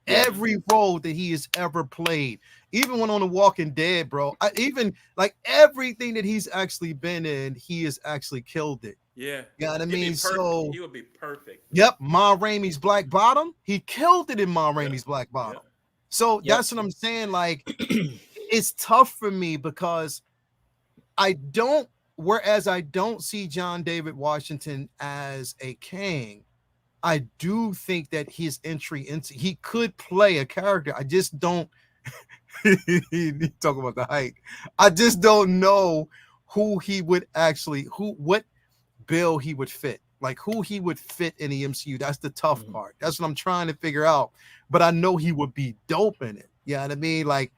Every role that he has ever played, even when on The Walking Dead, bro. Even like everything that he's actually been in, he has actually killed it. Yeah. You know what I mean? So he would be perfect. Yep. Ma Rainey's Black Bottom. He killed it in Ma Rainey's Black Bottom. Yep. So that's what I'm saying. Like, it's tough for me because whereas I don't see John David Washington as a Kang, I do think that his entry into, he could play a character. I just don't talk about the height. I just don't know who he would actually, what bill he would fit, like who he would fit in the MCU. That's the tough part. That's what I'm trying to figure out. But I know he would be dope in it. You know what I mean? Like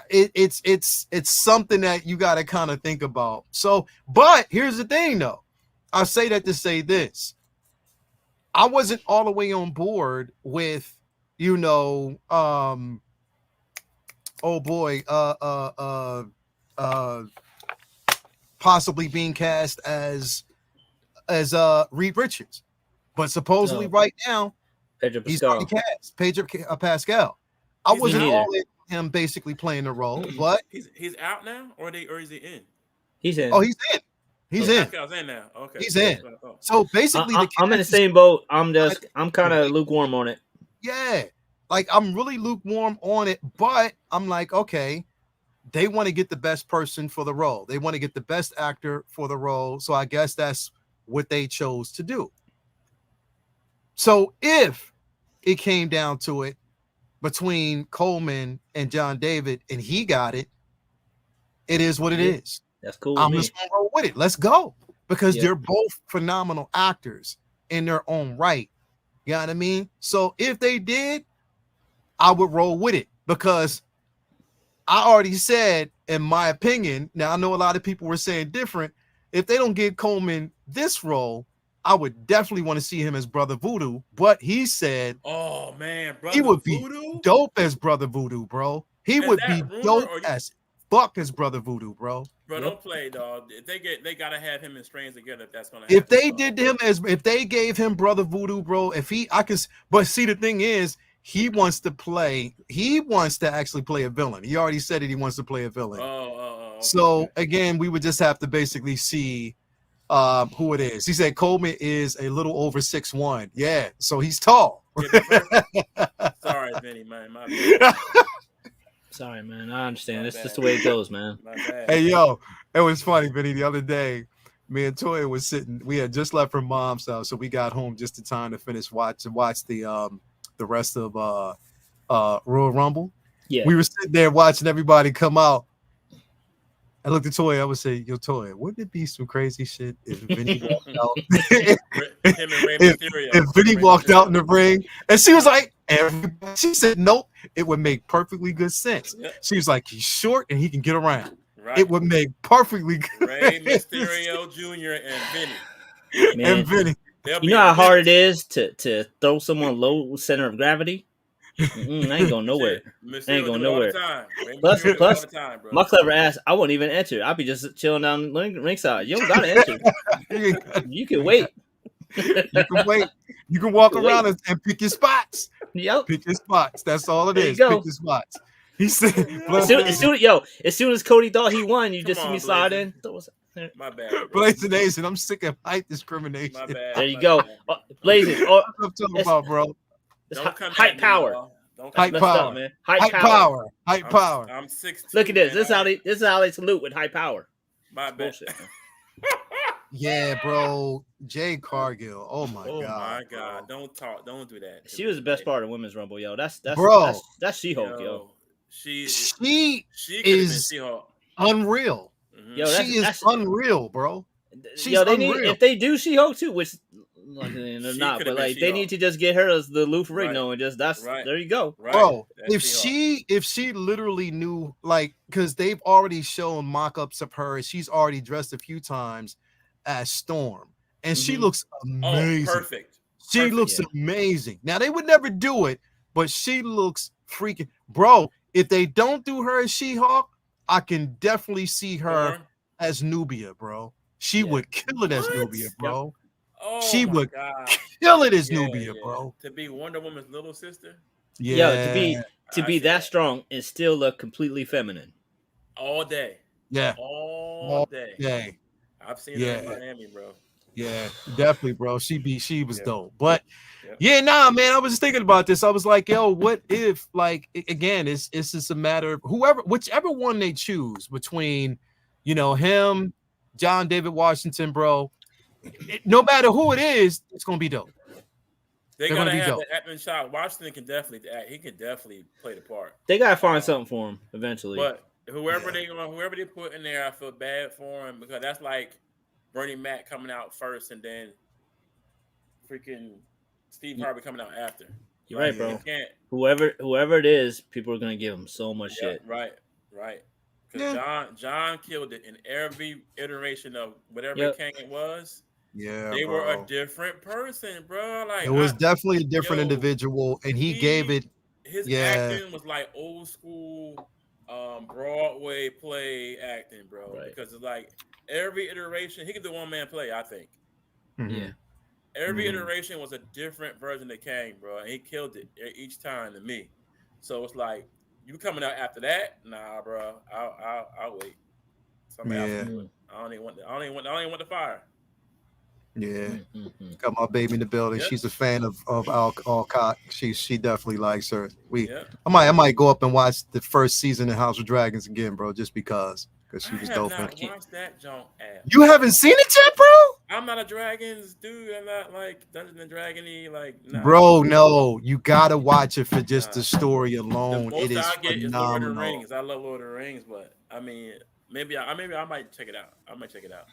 it's something that you got to kind of think about. So, but here's the thing though. I say that to say this. I wasn't all the way on board with, oh boy, possibly being cast as Reed Richards, but supposedly right now Pedro he's Pascal. already cast Pedro Pascal. I He's wasn't out? all in him basically playing the role, but he's out now, or is he in? He's in. oh, he's in. He's in. Pascal's in now. Okay, He's in. So basically, I'm in the same boat. I'm kind of lukewarm on it. Yeah, like I'm really lukewarm on it, but I'm like, okay, they want to get the best person for the role. They want to get the best actor for the role. So I guess that's what they chose to do. So if it came down to it between Coleman and John David and he got it, it is what it is. That's cool. I'm just gonna roll with it. Let's go. Because they're both phenomenal actors in their own right. You know what I mean? So if they did, I would roll with it because I already said, in my opinion, now I know a lot of people were saying different. If they don't give Coleman this role, I would definitely want to see him as Brother Voodoo. But he said, "Oh man, Brother he would Voodoo? be dope as Brother Voodoo, bro. He would be dope as fuck as Brother Voodoo, bro. Bro, don't play, dog. They gotta have him and Strange together if that's gonna happen. If they if they gave him Brother Voodoo, bro, but see, the thing is, he wants to actually play a villain. He already said it. He wants to play a villain. Okay. So again, we would just have to basically see who it is. He said Coleman is a little over 6'1". Yeah, so he's tall. Sorry, Vinny, man. My bad. Sorry, man. I understand. It's just the way it goes, man. Hey, yo, it was funny, Vinny. The other day, me and Toya was sitting. We had just left from Mom's house, so we got home just in time to finish watch the rest of Royal Rumble. Yeah, we were sitting there watching everybody come out. I looked at Toya. I would say, "Yo, Toya, wouldn't it be some crazy shit if Vinny walked out? if Vinny walked out in the ring?" And she was like, she said, "Nope, it would make perfectly good sense." She was like, "He's short and he can get around. Right. It would make perfectly good." Rey Mysterio Jr. and Vinny. Man, and Vinny. You know how hard it is to throw someone low center of gravity? I ain't going nowhere. I ain't going nowhere. Plus, my clever ass, I wouldn't even enter. I'd be just chilling down ringside. You don't gotta enter. You can wait. You can wait. You can walk around and pick your spots. Yep. Pick your spots. That's all it is. Pick your spots. He said, as soon as Cody thought he won, you just see me slide in. My bad. Blazing Nation, I'm sick of height discrimination. My bad. There you go. Blazing. What I'm talking about, bro. Height power. Height power, man. Height power. Height power. I'm 6'2". Look at this. This is how they salute with high power. My bad. Yeah, bro. Jade Cargill. Oh my god. My god. Don't do that. She was the best part of Women's Rumble, yo. That's She-Hulk, yo. She is unreal. Yo, she is unreal, bro. She's unreal. If they do She-Hulk too, which they're not, but like they need to just get her as the Lou Ferrigno and just there you go, bro. If she literally knew, like, because they've already shown mock-ups of her, she's already dressed a few times as Storm, and she looks amazing. Perfect. She looks amazing. Now they would never do it, but she looks freaking, bro. If they don't do her as She-Hulk, I can definitely see her as Nubia, bro. She would kill it as Nubia, bro. She would kill it as Nubia, bro. To be Wonder Woman's little sister. Yeah, to be that strong and still look completely feminine. All day. Yeah. All day. Yeah. I've seen her in Miami, bro. Yeah, definitely, bro. She was dope. But man, I was just thinking about this. I was like, yo, what if, like, again, it's just a matter of whichever one they choose between, him, John David Washington, bro. No matter who it is, it's gonna be dope. They gotta have the acting shot. Washington can definitely act. He can definitely play the part. They gotta find something for him eventually. But whoever they put in there, I feel bad for him because that's like Bernie Mac coming out first and then freaking Steve Harvey coming out after. You're right, bro. Whoever it is, people are gonna give him so much shit. Right. Because John killed it in every iteration of whatever Kang it was. Yeah, they were a bro. different person, bro. It Like was definitely a different yo, individual, and he gave it. his Yeah. acting was like old school Broadway play acting, bro. Right. Because it's like every iteration, he could do one man play, I think. Yeah. Every iteration was a different version of Kang, bro, and he killed it each time to me. So it's like you coming out after that, nah, bro. I'll wait. Somebody else Yeah. can do it. I don't even want the fire. Yeah. Mm-hmm. Got my baby in the building. Yep. She's a fan of Alcott. She definitely likes her. Yep. I might go up and watch the first season of House of Dragons again, bro, just because she I was have dope. not watched that junk app. You haven't seen it yet, bro? I'm not a dragons dude. I'm not like Dungeons and Dragony. Like, nah. Bro, no, you gotta watch it for just Nah. the story The alone. It most is I get is Lord of the phenomenal. Rings. I love Lord of the Rings, but I mean, maybe I might check it out. I might check it out.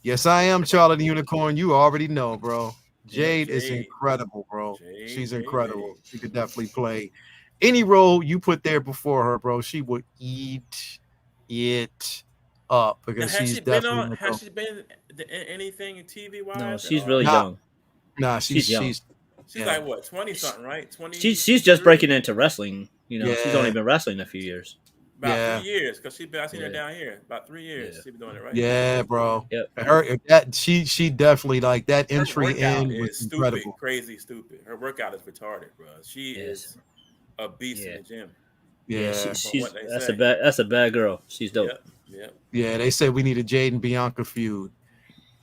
Yes, I am Charlie the Unicorn. You already know, bro. Jade is Jade. incredible, bro. Jade, She's Jade, incredible. Jade. She could definitely play any role you put there before her, bro. She would eat it up Now, because has she's she been definitely on? like Has she been in anything TV wise No, at she's all? really young. nah, She's young. She's like what, 20 something, right? 20. She's just breaking into wrestling. You know, she's only Yeah. been wrestling a few years. About Yeah. 3 years, because I seen her Yeah. down here. About 3 years, Yeah. she been doing it, right? Yeah, bro. Yep. She definitely like that Her entry workout in was is incredible. stupid, crazy stupid. Her workout is retarded, bro. She Yes. is a beast in Yeah. the gym. Yeah. From what they That's say. a bad girl. She's dope. Yep. Yeah, they said we need a Jade and Bianca feud.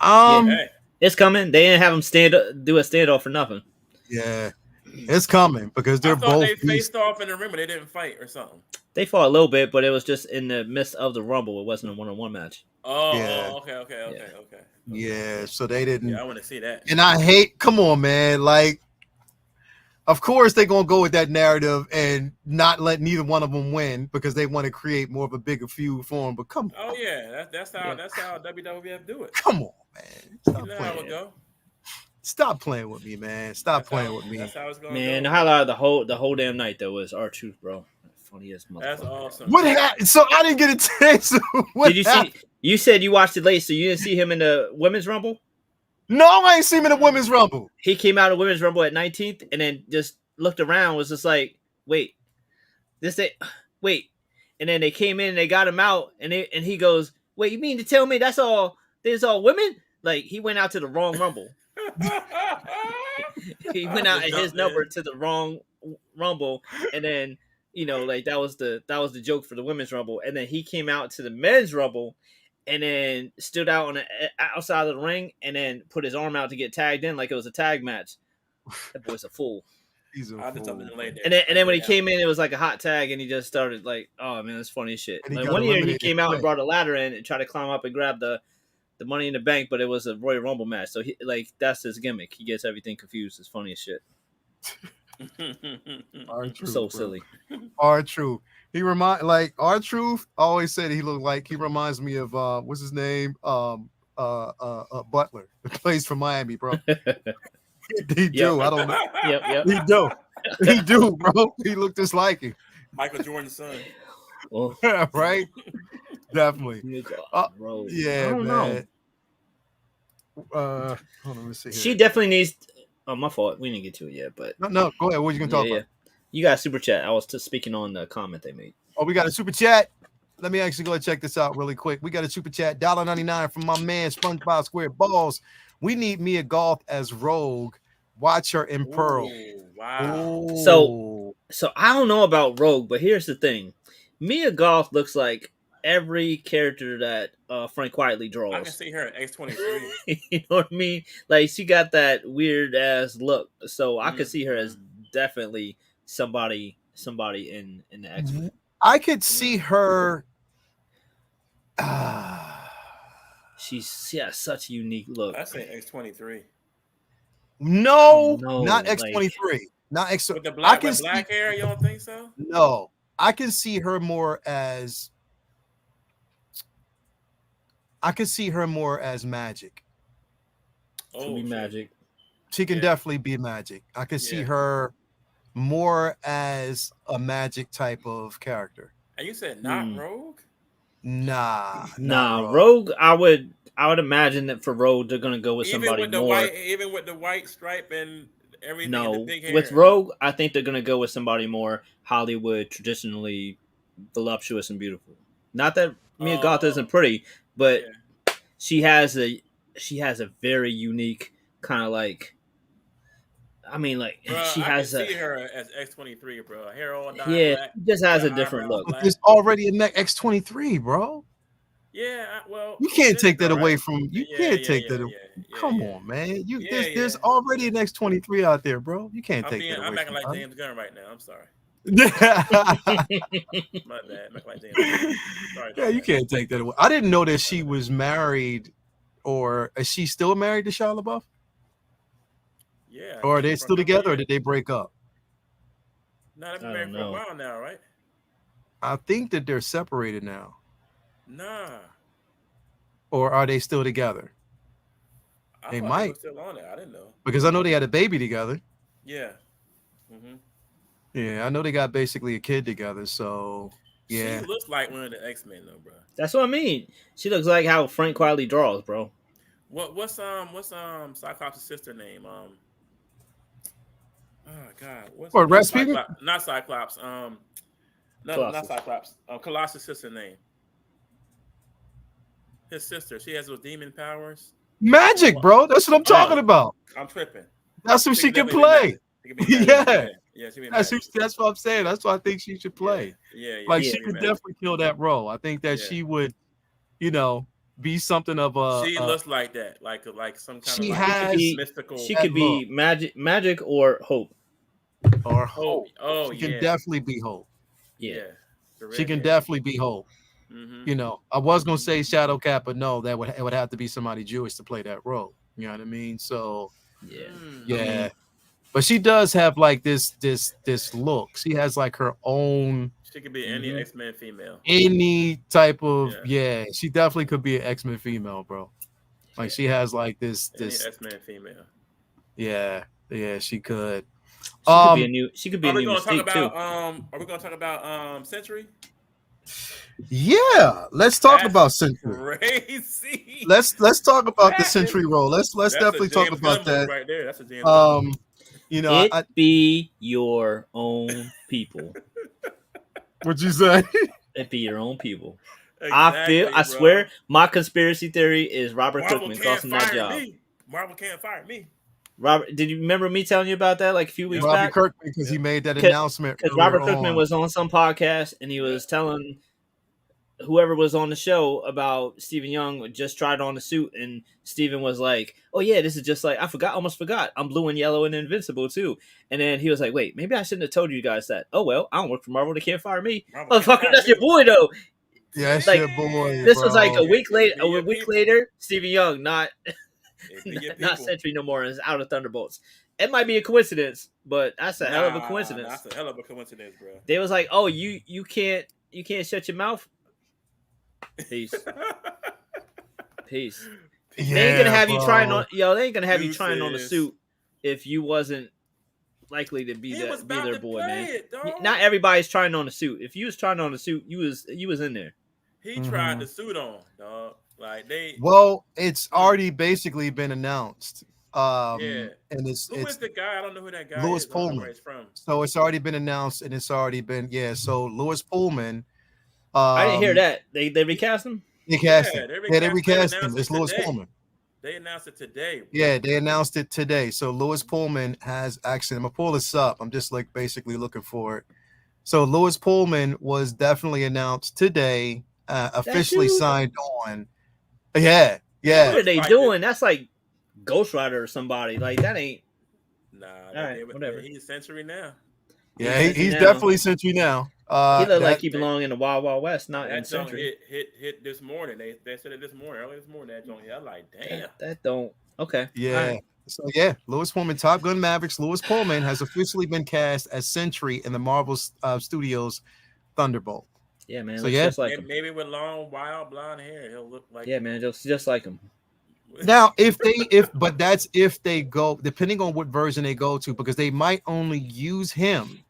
Yeah. Hey, It's coming. They didn't have them do a standoff for nothing. Yeah, it's coming because I they're thought both they beasts. faced off in the ring, but they didn't fight or something. They fought a little bit, but it was just in the midst of the Rumble. It wasn't a one-on-one match. Yeah. Okay. Yeah, so they didn't. Yeah, I want to see that. And I hate, come on, man. Like, of course they're gonna go with that narrative and not let neither one of them win because they want to create more of a bigger feud for them. But come on, Oh yeah, that's how WWF do it. come on, man. Stop You know how it playing. go. Stop playing with me, man. Stop That's playing how, with me. That's how it's going. Man, the highlight of the whole damn night though was R-Truth, bro. Funniest motherfucker. That's awesome. What happened? So I didn't get a chance. Did you see? You said you watched it late, so you didn't see him in the Women's Rumble. No, I ain't seen him in the Women's Rumble. He came out of Women's Rumble at 19th, and then just looked around, was just like, wait, wait, and then they came in, and they got him out, and he goes, wait, you mean to tell me that's all? There's all women? Like he went out to the wrong Rumble. He went out at his number to the wrong Rumble, and then like that was the joke for the Women's Rumble, and then he came out to the Men's Rumble, and then stood out on the outside of the ring, and then put his arm out to get tagged in like it was a tag match. That boy's a fool. He's a I just fool. there. And then when he came in, it was like a hot tag, and he just started like, oh man, that's funny as shit. And he Like got one year he eliminated came out and quick. brought a ladder in and tried to climb up and grab the Money in the Bank, but it was a Royal Rumble match. So he that's his gimmick. He gets everything confused. It's funny as shit. R-Truth, So bro. silly. R-Truth. He R-Truth always said he reminds me of what's his name? Butler. That plays for Miami, bro. He do. I don't know. Yep. He do. He do, bro. He looked just like him. Michael Jordan's son. Well, Right? Definitely. bro. Yeah, I don't man. Hold on, let me see here. She definitely needs. Oh, my fault. We didn't get to it yet, but No, go ahead. What are you gonna talk about? You got a super chat. I was just speaking on the comment they made. Oh, we got a super chat. Let me actually go and check this out really quick. We got a super chat, $1.99 from my man SpongeBob SquareBalls. We need Mia Goth as Rogue. Watch her in Pearl. Ooh, wow. So I don't know about Rogue, but here's the thing: Mia Goth looks like every character that Frank Quietly draws. I can see her at X-23. You know what I mean? Like she got that weird ass look. So I could see her as definitely somebody in the X-Men. I could see her. She has such a unique look. I say X-23. No, No, not like- X-23. Not X. With the I black, can with black hair, you don't think so? No, I can see her more as. I could see her more as Magic. Could be shit. Magic. She can definitely be Magic. I could see her more as a Magic type of character. And you said not Rogue? Nah, Nah, not Rogue. I would I would imagine that for Rogue, they're gonna go with somebody more. Even with the white stripe and everything, and the No, big hair. with Rogue, I think they're gonna go with somebody more Hollywood, traditionally voluptuous and beautiful. Not that Mia Goth isn't pretty, but she has a very unique kind of like. I mean, like bro, she I has can see her as X-23, bro. Hair all dyed black. She just has a different look. But there's already a X-23, bro. Yeah, well, you can't take that away right? from you. Can't take that away. Come on, man. There's already an X-23 out there, bro. You can't take that away. I'm acting like James Gunn right now. I'm sorry. My bad. I'm acting like James Gunn. Sorry. Yeah, you can't take that away. I didn't know that she was married, or is she still married to Shia LaBeouf? Yeah. Or are they still together, or did they break up? No, they've been married for a while now, right? I think that they're separated now. Nah. Or are they still together? They might. They were still on it. I didn't know. Because I know they had a baby together. Yeah. Mm-hmm. Yeah, I know they got basically a kid together. So yeah. She looks like one of the X-Men, though, bro. That's what I mean. She looks like how Frank quietly draws, bro. What's Cyclops' sister name? Oh God, what's Rasputin? Not Cyclops. No, not Cyclops. Colossus' sister name. His sister. She has those demon powers. Magic, bro. That's what I'm talking about. I'm tripping. That's what she can play. Yeah. Yeah, that's what I'm saying. That's why I think she should play. Yeah. She could definitely kill that role. I think that she would, be something of a. She looks like that, like some kind she of has mystical. She could be magic or Hope. Or Hope. Oh, she can definitely be Hope. Yeah. She can definitely be Hope. Mm-hmm. I was gonna say Shadowcat, but no, it would have to be somebody Jewish to play that role. You know what I mean? So yeah. But she does have like this look. She has like her own. She could be any X-Men female. Any type of she definitely could be an X-Men female, bro. Like she has like this X-Men female. Yeah, she could. She could be a new Mystique too. Are we gonna talk about Sentry? Yeah, let's talk about Sentry. Crazy. Let's talk about the Sentry role. Let's definitely talk about that right there. That's a James be your own people. What'd you say? It be your own people. Exactly, I swear, my conspiracy theory is Robert Kirkman cost him that job. Marvel can't fire me. Robert, did you remember me telling you about that like a few weeks back? Robert Kirkman, because he made that announcement. Because Robert Kirkman was on some podcast and he was telling whoever was on the show about Stephen Young just tried on the suit, and Stephen was like, "Oh yeah, this is just like almost forgot. I'm blue and yellow and invincible too." And then he was like, "Wait, maybe I shouldn't have told you guys that." Oh well, I don't work for Marvel. They can't fire me, motherfucker. That's your boy though. Yeah, that's your boy. This was like a week later. Stephen Young, not Sentry no more, is out of Thunderbolts. It might be a coincidence, but that's a hell of a coincidence. That's a hell of a coincidence, bro. They was like, "Oh, you can't shut your mouth." Peace. Peace. Yeah, they ain't gonna have you trying on. They ain't gonna have you trying on the suit if you wasn't likely to be their boy, man. Not everybody's trying on the suit. If you was trying on the suit, you was in there. He tried the suit on, dog. Like Well, it's already basically been announced. And who is the guy? I don't know who that guy Louis is. Pullman. Where he's from. So it's already been announced, and it's already been So Louis Pullman. I didn't hear that. They recast him. They recast him. It's Louis Pullman. They announced it today. Bro. Yeah, they announced it today. So Louis Pullman has actually. I'm gonna pull this up. I'm just like basically looking for it. So Louis Pullman was definitely announced today, officially signed on. Yeah. What are they doing? That's like Ghost Rider or somebody. Like that ain't. Nah. Whatever. He's Sentry now. Yeah, he's definitely Sentry now. He looked like he belonged in the Wild Wild West, not in Sentry. Hit this morning. They said it early this morning. That joint. I'm like, damn. That don't. Okay. Yeah. Right. So Louis Pullman, Top Gun Mavericks. Louis Pullman has officially been cast as Sentry in the Marvel Studios Thunderbolt. Yeah, man. So just like maybe with long, wild, blonde hair, he'll look like. Yeah, man. Just like him. Now, if that's if they go, depending on what version they go to, because they might only use him.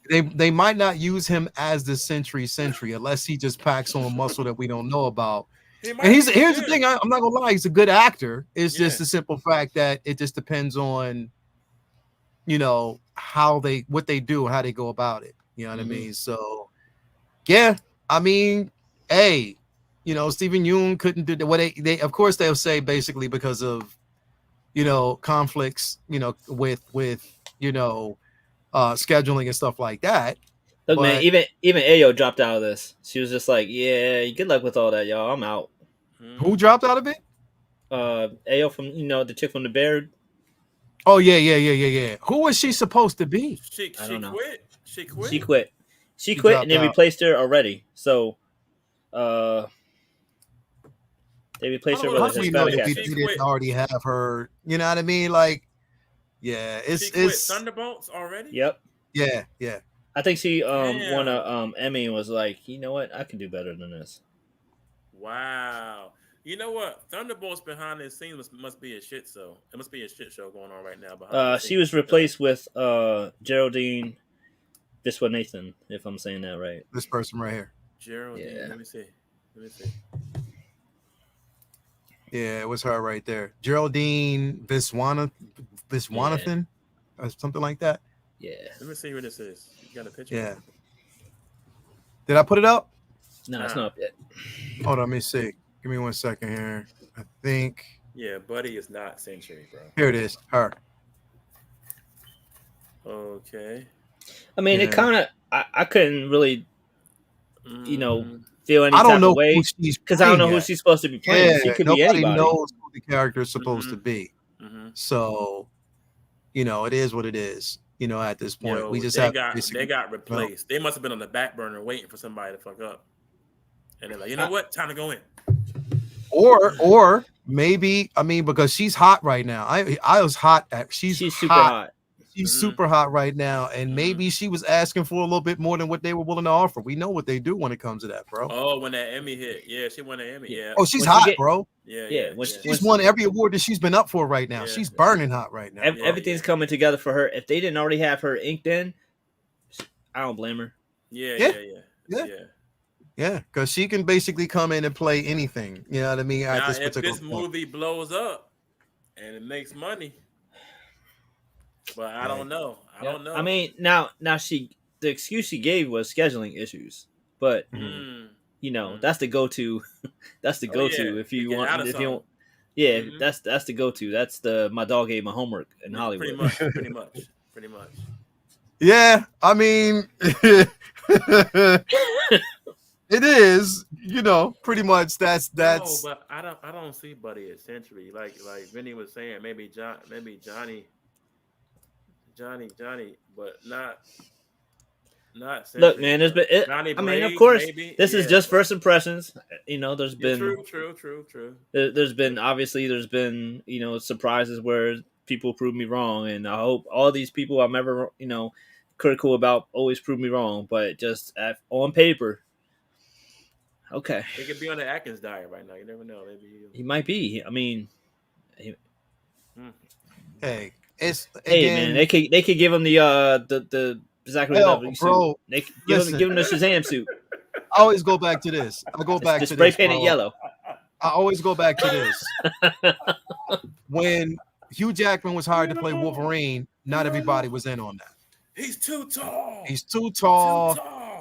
They might not use him as the Sentry unless he just packs on muscle that we don't know about. And here's the thing. I'm not gonna lie. He's a good actor. It's just the simple fact that it just depends on, what they do, how they go about it. You know what I mean? So, yeah. I mean, hey, Stephen Yeun couldn't do what they of course they'll say basically because of, conflicts, with scheduling and stuff like that. Look, man, even Ayo dropped out of this. She was just like, "Yeah, good luck with all that, y'all. I'm out." Who dropped out of it? Ayo from the chick from the Bear. Oh yeah. Who was she supposed to be? She quit. She quit, and they replaced her already. So, they replaced her with a Hispanic actress. We didn't already have her. You know what I mean? Like, yeah, it's Thunderbolts already. Yep. Yeah. I think she won a Emmy and was like, you know what, I can do better than this. Wow. You know what? Thunderbolts behind the scenes must be a shit show. It must be a shit show going on right now. She was replaced with Geraldine Viswanathan, if I'm saying that right. This person right here. Geraldine. Yeah. Let me see. Yeah, it was her right there. Geraldine Viswanathan, or something like that. Yeah. Let me see who this is. You got a picture? Yeah. Did I put it up? No, it's not up yet. Hold on, let me see. Give me 1 second here. I think. Yeah, Buddy is not Century, bro. Here it is. Her. Okay. I mean, it kind of. I couldn't really, feel any I don't type know of way because I don't know who she's supposed to be playing. Yeah, she could be anybody. Nobody knows who the character is supposed to be. So, it is what it is. At this point, we just they got replaced. They must have been on the back burner waiting for somebody to fuck up, and they're like, you know what, time to go in. Or maybe because she's hot right now. I was hot at she's super hot. She's super hot right now, and maybe she was asking for a little bit more than what they were willing to offer. We know what they do when it comes to that, bro. Oh, when that Emmy hit, yeah, she won an Emmy. Yeah. Oh, she's hot, bro. Yeah. She's won every award that she's been up for right now. She's burning hot right now. Everything's coming together for her. If they didn't already have her inked in, I don't blame her. Yeah, because she can basically come in and play anything. You know what I mean? Now, if this movie blows up and it makes money, but I don't know. I don't know. I mean, now the excuse she gave was scheduling issues, but that's the go-to. That's the go-to if you want. If you don't, that's the go-to. That's my dog ate my homework in Hollywood. Pretty much. Yeah, I mean, it is. Pretty much. That's. No, but I don't see Buddy at Century. Like Vinny was saying, maybe Johnny, but not Century. Look, man, there's been. Of course, this is just first impressions. There's been true. There's been surprises where people prove me wrong, and I hope all these people I'm ever critical about always prove me wrong. But just on paper, okay, they could be on the Atkins diet right now. You never know. He might be. I mean, hey. Man, they could give him the Zachary Levi suit. They could give him the Shazam suit. I always go back to this. The spray painted yellow. I always go back to this. When Hugh Jackman was hired to play Wolverine, not everybody was in on that. He's too tall.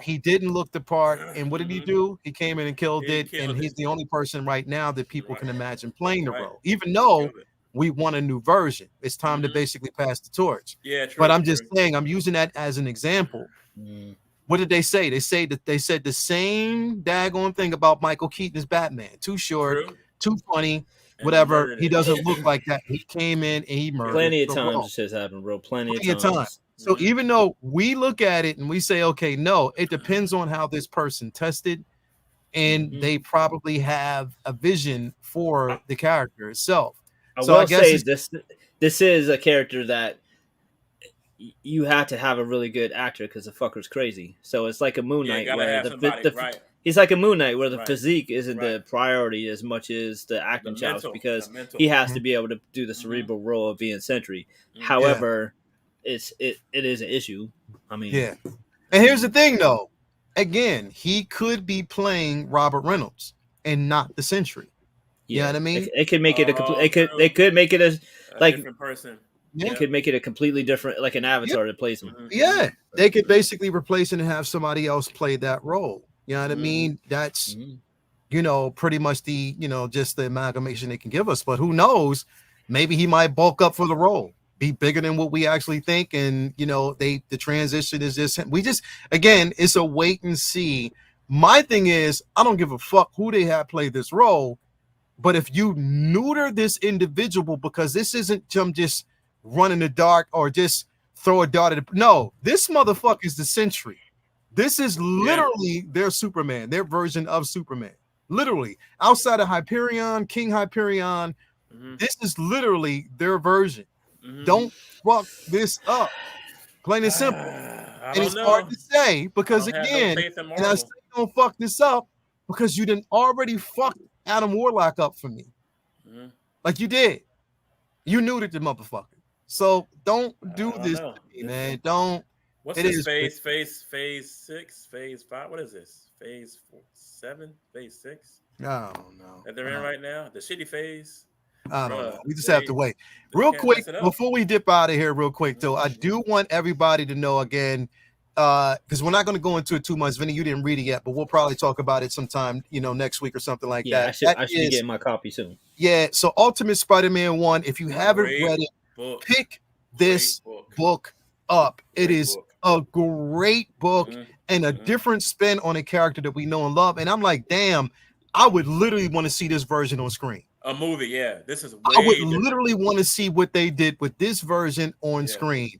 He didn't look the part. And what did he do? He came in and killed it. And he's the only person right now that people can imagine playing the role. Even though we want a new version. It's time to basically pass the torch. Yeah, true. But I'm just saying, I'm using that as an example. What did they say? They said the same daggone thing about Michael Keaton as Batman. Too short, too funny, whatever. He doesn't look like that. He came in and he murdered. Plenty of times this has happened, bro. Plenty of times. So even though we look at it and we say, okay, no, it depends on how this person tested. And they probably have a vision for the character itself. I guess this is a character that you have to have a really good actor because the fucker's crazy. So it's like a Moon Knight where he's like a Moon Knight where the physique isn't the priority as much as the acting chops because he has to be able to do the cerebral role of being Sentry. However, it is an issue. I mean, and here's the thing though. Again, he could be playing Robert Reynolds. and not the Sentry. You know Yeah, what I mean? it could make it a complete. Oh, They true. could make it as A like different person. Yeah. it could make it a completely different, like an Yeah. avatar to place him. Mhm, Yeah. mhm, They could mhm, basically replace it and have somebody else play that role. You know what I mhm. mean? That's, Mhm. pretty much the, just the amalgamation they can give us. But who knows? Maybe he might bulk up for the role, be bigger than what we actually think. And, the transition is just, again, it's a wait and see. My thing is, I don't give a fuck who they have play this role. But if you neuter this individual, because this isn't some just run in the dark or just throw a dart at no, this motherfucker is the Sentry. This is Yeah. literally their Superman, their version of Superman. Literally, outside of Hyperion, King Hyperion, Mhm, this is literally their version. mhm. Don't fuck this up. Plain and simple. I And don't it's hard know. to say I because don't have no again, faith in and I say Marvel. don't fuck this up because you didn't already fuck Adam Warlock up for me. Mhm. Like you did. You neutered the motherfucker. So don't do I don't this know. to me, man. Don't. What's It this is. phase 6, phase 5? What is this? Phase 7, phase 6 I don't know. that they're in right now? The shitty phase? I don't know. Bruh, We just have to wait. they Real can't mess quick, it up. before we dip out of here, real quick though, I Mhm. do want everybody to know again, because we're not going to go into it too much. Vinny, you didn't read it yet, but we'll probably talk about it sometime, next week or something like Yeah, that. That I should be is, getting my copy soon. yeah. So Ultimate Spider-Man 1, if you haven't Great read it, book. pick Great this book. book up. It Great is book. a great book Mhm, and a mhm. different spin on a character that we know and love. And I'm like, damn, I would literally want to see this version on screen. A movie, yeah. This is I would way different. literally want to see what they did with this version on Yeah. screen.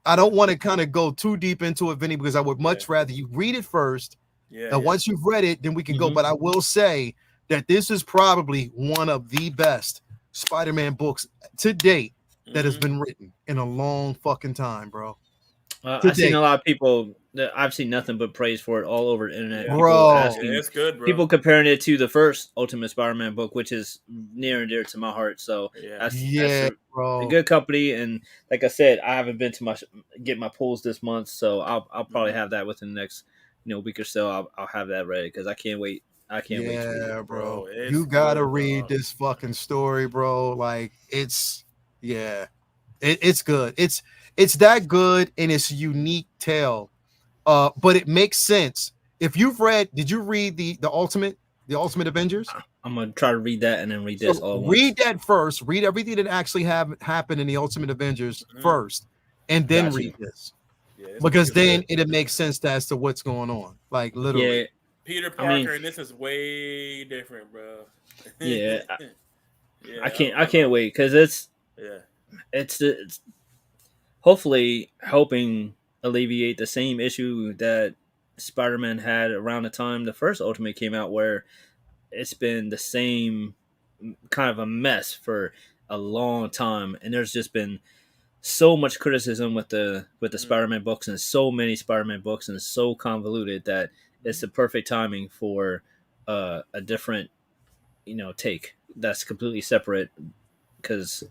I don't want to kind of go too deep into it, Vinny, because I would much rather you read it first. Yeah. And once you've read it, then we can go. Mhm. But I will say that this is probably one of the best Spider-Man books to date that has Mhm. been written in a long fucking time, bro. To I've seen date, a lot of people. I've seen nothing but praise for it all over the internet. Yeah. People bro. Yeah, asking, it's good, bro. people comparing it to the first Ultimate Spider-Man book, which is near and dear to my heart. So Yeah. that's Yeah, a bro. good company. And like I said, I haven't been to get my pulls this month, so I'll probably Mhm. have that within the next week or so. I'll have that ready because I can't wait. I can't wait to read it. Yeah, bro. Bro, it's You gotta good, read dog. this fucking story, bro. Like yeah, it's good. It's that good and it's a unique tale. But it makes sense. If you've read, did you read the Ultimate Avengers? I'm gonna try to read that and then read this So all at once. read that first. Read everything that actually happened in the Ultimate Avengers Mhm. first, and then Got read you. this. Yeah, this book Because is then good. it'll make sense as to what's going on. Like literally. Yeah, Peter I mean, Parker, and this is way different, bro. yeah, Yeah, I I can't love it. wait because Yeah. it's hopefully helping alleviate the same issue that Spider-Man had around the time the first Ultimate came out, where it's been the same kind of a mess for a long time, and there's just been so much criticism with the Mhm. Spider-Man books and so many Spider-Man books and it's so convoluted that it's the perfect timing for a different take that's completely separate because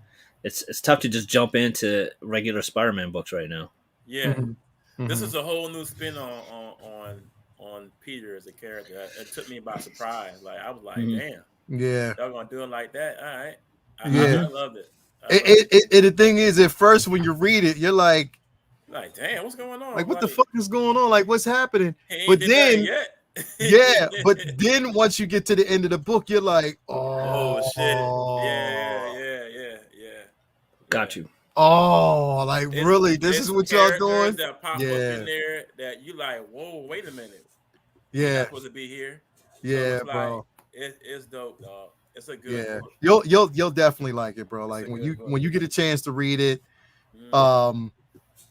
it's tough to just jump into regular Spider-Man books right now. Yeah. Mhm. This Mhm. is a whole new spin on Peter as a character. It took me by surprise. Like I was like, Hmm. damn, Yeah. y'all gonna do it like that? All right. Yeah. I loved it. I It, loved it, it. it, it- the thing is, at first, when you read it, you're Like, damn, what's going like, on? what the Like, fuck is going on? Like, what's happening? he ain't But did nothing then, yet. yeah, but then once you get to the end of the book, you're like, Oh shit. Yeah, oh, yeah, yeah, yeah, yeah. Got you. oh, like really, this is It's what y'all characters doing? that pop up in Yeah, there that you like, whoa, wait a minute. He not yeah, supposed to be here. So yeah, it's like bro. it's dope, dog. It's a good Yeah, book. you'll definitely like it, bro. It's Like a when good you book. when you get a chance to read it, Mm, um,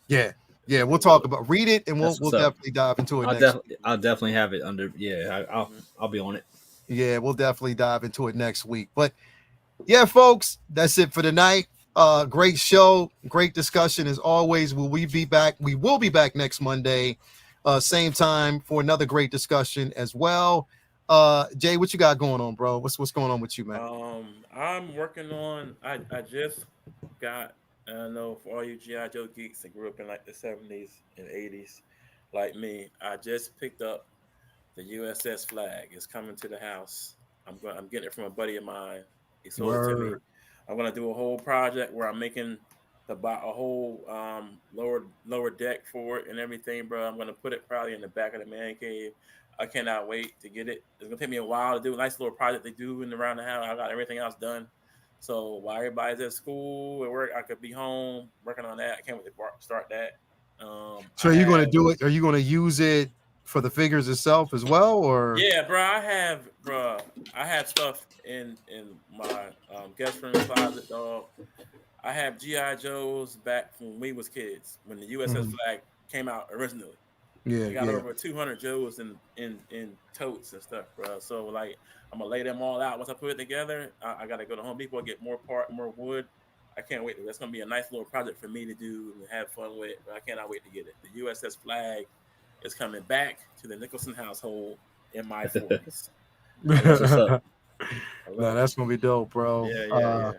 yeah, it's a yeah, we'll good talk book. about read it and we'll That's we'll what's up. definitely dive into it next week. I'll definitely have it under. Yeah, Mhm. I'll be on it. Yeah, we'll definitely dive into it next week. But yeah, folks, that's it for tonight. Great show, great discussion as always. Will we be back? We will be back next Monday, same time for another great discussion as well. Jay, what you got going on, bro? What's going on with you, man? I'm working on. I just got. I know for all you GI Joe geeks that grew up in like the '70s and '80s, like me, I just picked up the USS Flag. It's coming to the house. I'm getting it from a buddy of mine. He sold it to me. Word. I'm gonna do a whole project where I'm making a whole lower deck for it and everything, bro. I'm gonna put it probably in the back of the man cave. I cannot wait to get it. It's gonna take me a while to do a nice little project they do in around the house. I got everything else done. So while everybody's at school and work, I could be home working on that. I can't wait to start that. So are you going to do it? Are you going to use it for the figures itself as well, or? Yeah, bro. I have stuff in my guest room closet, dog. I have GI Joes back from when we was kids, when the USS flag came out originally. Yeah, we got over 200 Joes in totes and stuff, bro. So like, I'm gonna lay them all out. Once I put it together, I gotta go to Home Depot and get more wood. I can't wait. That's gonna be a nice little project for me to do and have fun with. But I cannot wait to get it. The USS flag is coming back to the Nicholson household in my 40s. No, that's gonna be dope, bro. Yeah.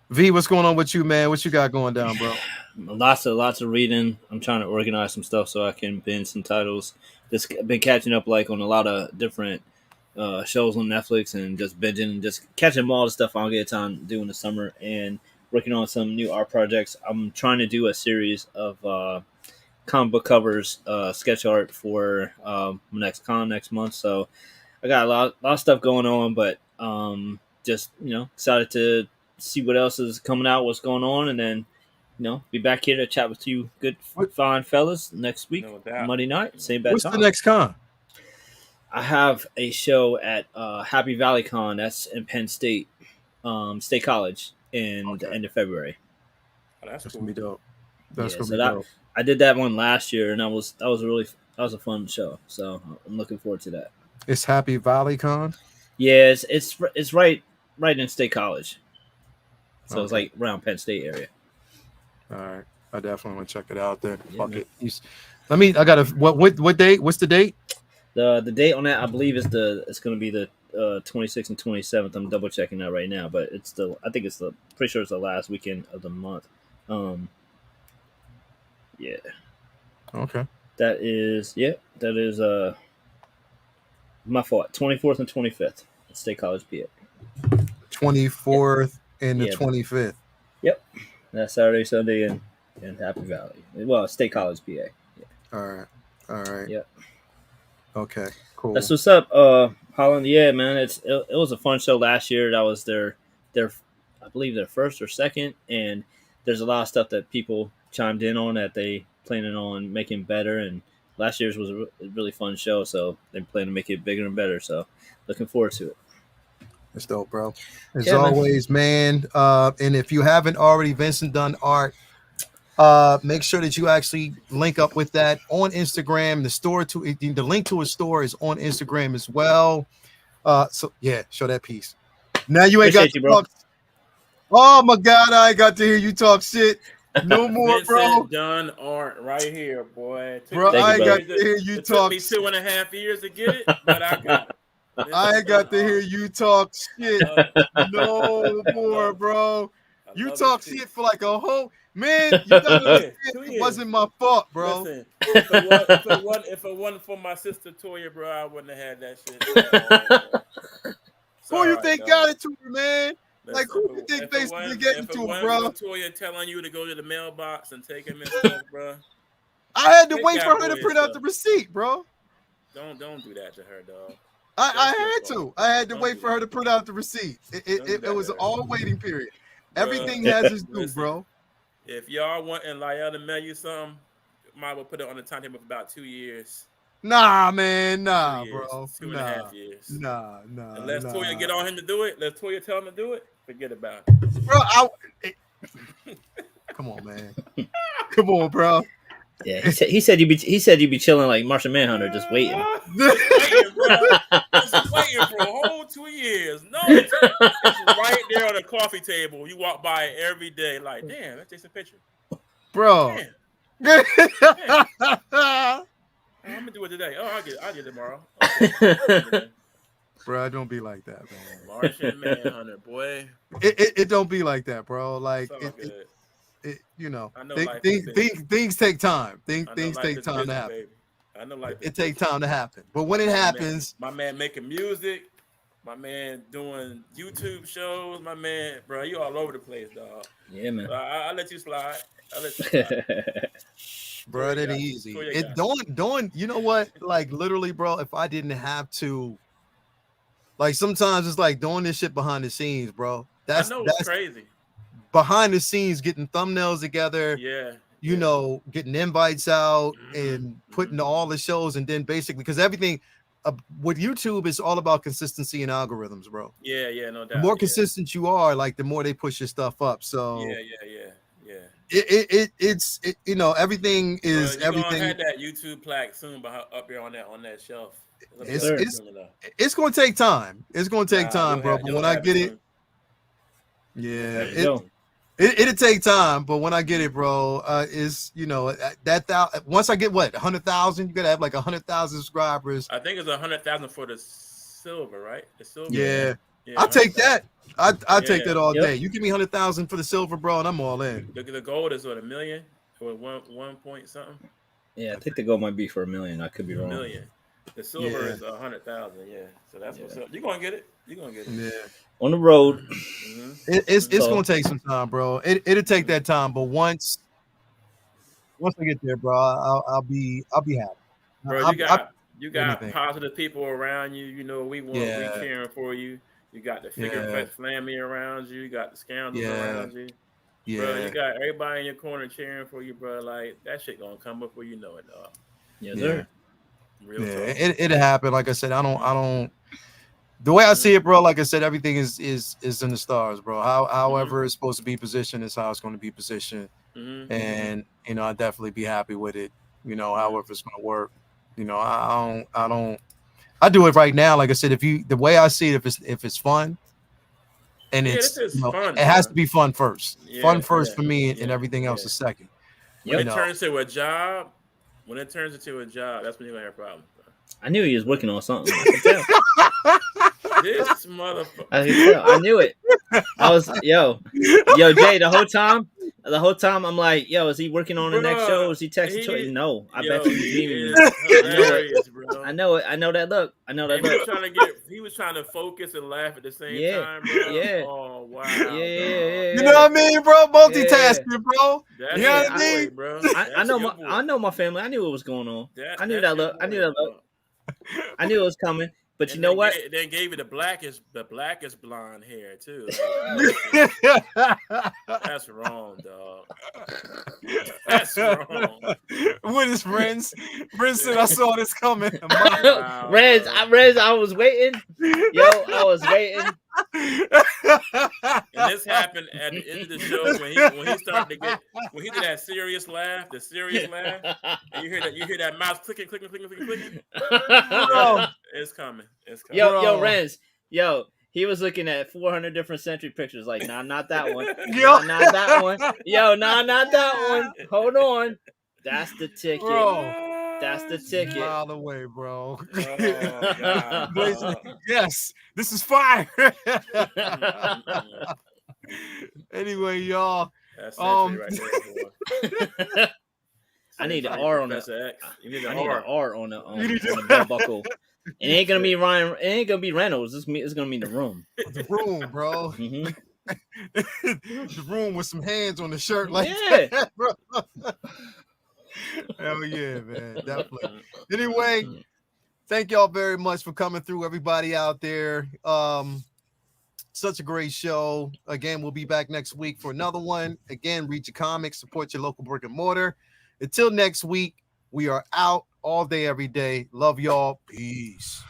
V, what's going on with you, man? What you got going down, bro? Lots of reading. I'm trying to organize some stuff so I can binge some titles. Just been catching up like on a lot of different shows on Netflix and just binging and just catching all the stuff I don't get time to do in the summer and working on some new art projects. I'm trying to do a series of comic book covers, sketch art for next month. So I got a lot of stuff going on, but just excited to see what else is coming out, what's going on, and then be back here to chat with you good fine fellas next week, Monday night, same bad What's time. the next con? I have a show at Happy Valley Con. That's in Penn State State College in the end of February. Oh, that's gonna be dope. That's gonna be dope. I did that one last year, and that was a fun show. So I'm looking forward to that. It's Happy Valley Con. Yeah, it's right in State College. So it's like around Penn State area. All right, I definitely want to check it out there. Yeah, Fuck it. I got what date? What's the date? The date on that I believe it's going to be the 26th and 27th. I'm double checking that right now, but pretty sure it's the last weekend of the month. Yeah. Okay. That is my fault. 24th and 25th at State College, PA. 24th and the 25th. Yep. That's Saturday, Sunday in Happy Valley. Well, State College, PA. Yeah. All right. Yep. Okay. Cool. That's what's up, Holland. Yeah, man. It was a fun show last year. That was their I believe their first or second, and there's a lot of stuff that people chimed in on that they planning on making better. And last year's was a really fun show, so they plan to make it bigger and better. So looking forward to it. It's dope, bro. As always, man. And if you haven't already, Vincent done art. Make sure that you actually link up with that on Instagram. The link to his store is on Instagram as well. So yeah, show that piece. Now you ain't got to talk. Oh my God, I ain't got to hear you talk shit. No more, bro. Done art right here, boy. Bro, I ain't got to hear you talk. It took me 2.5 years to get it, but I got it. I ain't got to hear you talk shit. No more, bro. You talk shit for like a whole man. You gotta it wasn't my fault, bro. Listen, if it wasn't for my sister Toya, bro, I wouldn't have had that shit. Who you think got it to me, man? Like who you think basically getting to it, bro? Toya telling you to go to the mailbox and take him and stuff, bro. I had to wait for her to print out the receipt, bro. Don't do that to her, dog. I had to wait for her to print out the receipt. It was all waiting period. Everything has its due, bro. If y'all wanting Lyell to mail you something, might well put it on the timetable for about 2 years. Nah, man, nah, 2 years, bro. 2.5 years. Nah. Unless Toya get on him to do it, let Toya tell him to do it. Forget about it, bro. Come on, man. Come on, bro. Yeah, he said you'd be chilling like Martian Manhunter, just waiting. Just waiting for a whole 2 years. No, it's right there on the coffee table. You walk by it every day, like, damn, that's just a picture, bro. Damn. I'm gonna do it today. Oh, I'll get it tomorrow. Okay. Bro, don't be like that, man. Martian Manhunter, boy. It don't be like that, bro. Like things take time. Things take time to happen. I know, like it takes time to happen. But when it happens, my man making music, My man doing YouTube shows. My man, bro, you all over the place, dog. Yeah, man. I'll let you slide. I'll let you slide. Bro, that easy. Toya It got doing. You know what? Like literally, bro. If I didn't have to, like sometimes it's like doing this shit behind the scenes, bro. I know it's crazy. Behind the scenes, getting thumbnails together. Yeah. You know, getting invites out and putting all the shows, and then basically because everything with YouTube is all about consistency and algorithms, bro. Yeah, no doubt. The more consistent you are, like the more they push your stuff up. So yeah. It's you know, everything is Bro, everything. Gonna have that YouTube plaque soon up here on that shelf. It's gonna take time. It's gonna take time, bro. But when I get it, yeah, it'll take time. But when I get it, bro, is you know once I get 100,000, you gotta have like 100,000 subscribers. I think it's 100,000 for the silver, right? The silver. Yeah, I'll take that. I'll take that all day. You give me 100,000 for the silver, bro, and I'm all in. The gold is what, $1 million or one point something. Yeah, I think the gold might be for $1 million. I could be wrong. $1 million. The silver is 100,000. Yeah, so that's what's up. You're gonna get it. Yeah. On the road. It's gonna take some time, bro. It'll take that time, but once I get there, bro, I'll be happy. Bro, you got positive people around you. You know, we cheering for you. You got the figure family around you. You got the scoundrels around you. Yeah. Bro, you got everybody in your corner cheering for you, bro. Like that shit gonna come before you know it, dog. Yes, sir. Real it'll happen. Like I said, I don't. The way I see it, bro, like I said, everything is in the stars, bro. However it's supposed to be positioned is how it's going to be positioned, and you know, I'll definitely be happy with it. You know, however it's going to work. You know, I do it right now. Like I said, the way I see it, if it's fun, and it's fun, it has to be fun first. Fun first for me, and everything else is second. When it turns into a job, that's when you're gonna have problems. I knew he was working on something. I could tell. This motherfucker. I knew it. I was yo Jay. The whole time I'm like, yo, is he working on the next show? Is he texting to it? No, I bet you dreaming. I know it. I know that look. He was trying to focus and laugh at the same time, bro. Yeah. Oh wow. Yeah. You know what I mean, bro? Multitasking, bro. You know what I mean, bro? I know my family. I knew what was going on. I knew that look. I knew it was coming. But you know what? They gave you the blackest blonde hair too. That's wrong, dog. That's wrong. With his friends, Brent said, "I saw this coming." Wow, Rez, I was waiting. Yo, I was waiting. And this happened at the end of the show when he did that serious laugh, and you hear that mouse clicking. It's coming. Yo, Renz. Yo, he was looking at 400 different Century pictures. Like, nah, not that one. Yo. Nah, not that one. Yo, nah, not that one. Hold on. That's the ticket. Bro. That's the ticket. Mile away, bro. Oh, God. Yes, this is fire. Anyway, y'all. That's Century right there, I need an R on that. You need an R on the belt buckle. It ain't gonna be Ryan. It ain't gonna be Reynolds. It's gonna be the room. The room, bro. Mm-hmm. The room with some hands on the shirt, like that, bro. Hell yeah, man, definitely. Anyway, thank y'all very much for coming through, everybody out there. Such a great show. Again, we'll be back next week for another one. Again, read your comics, support your local brick and mortar. Until next week, we are out all day, every day. Love y'all. Peace.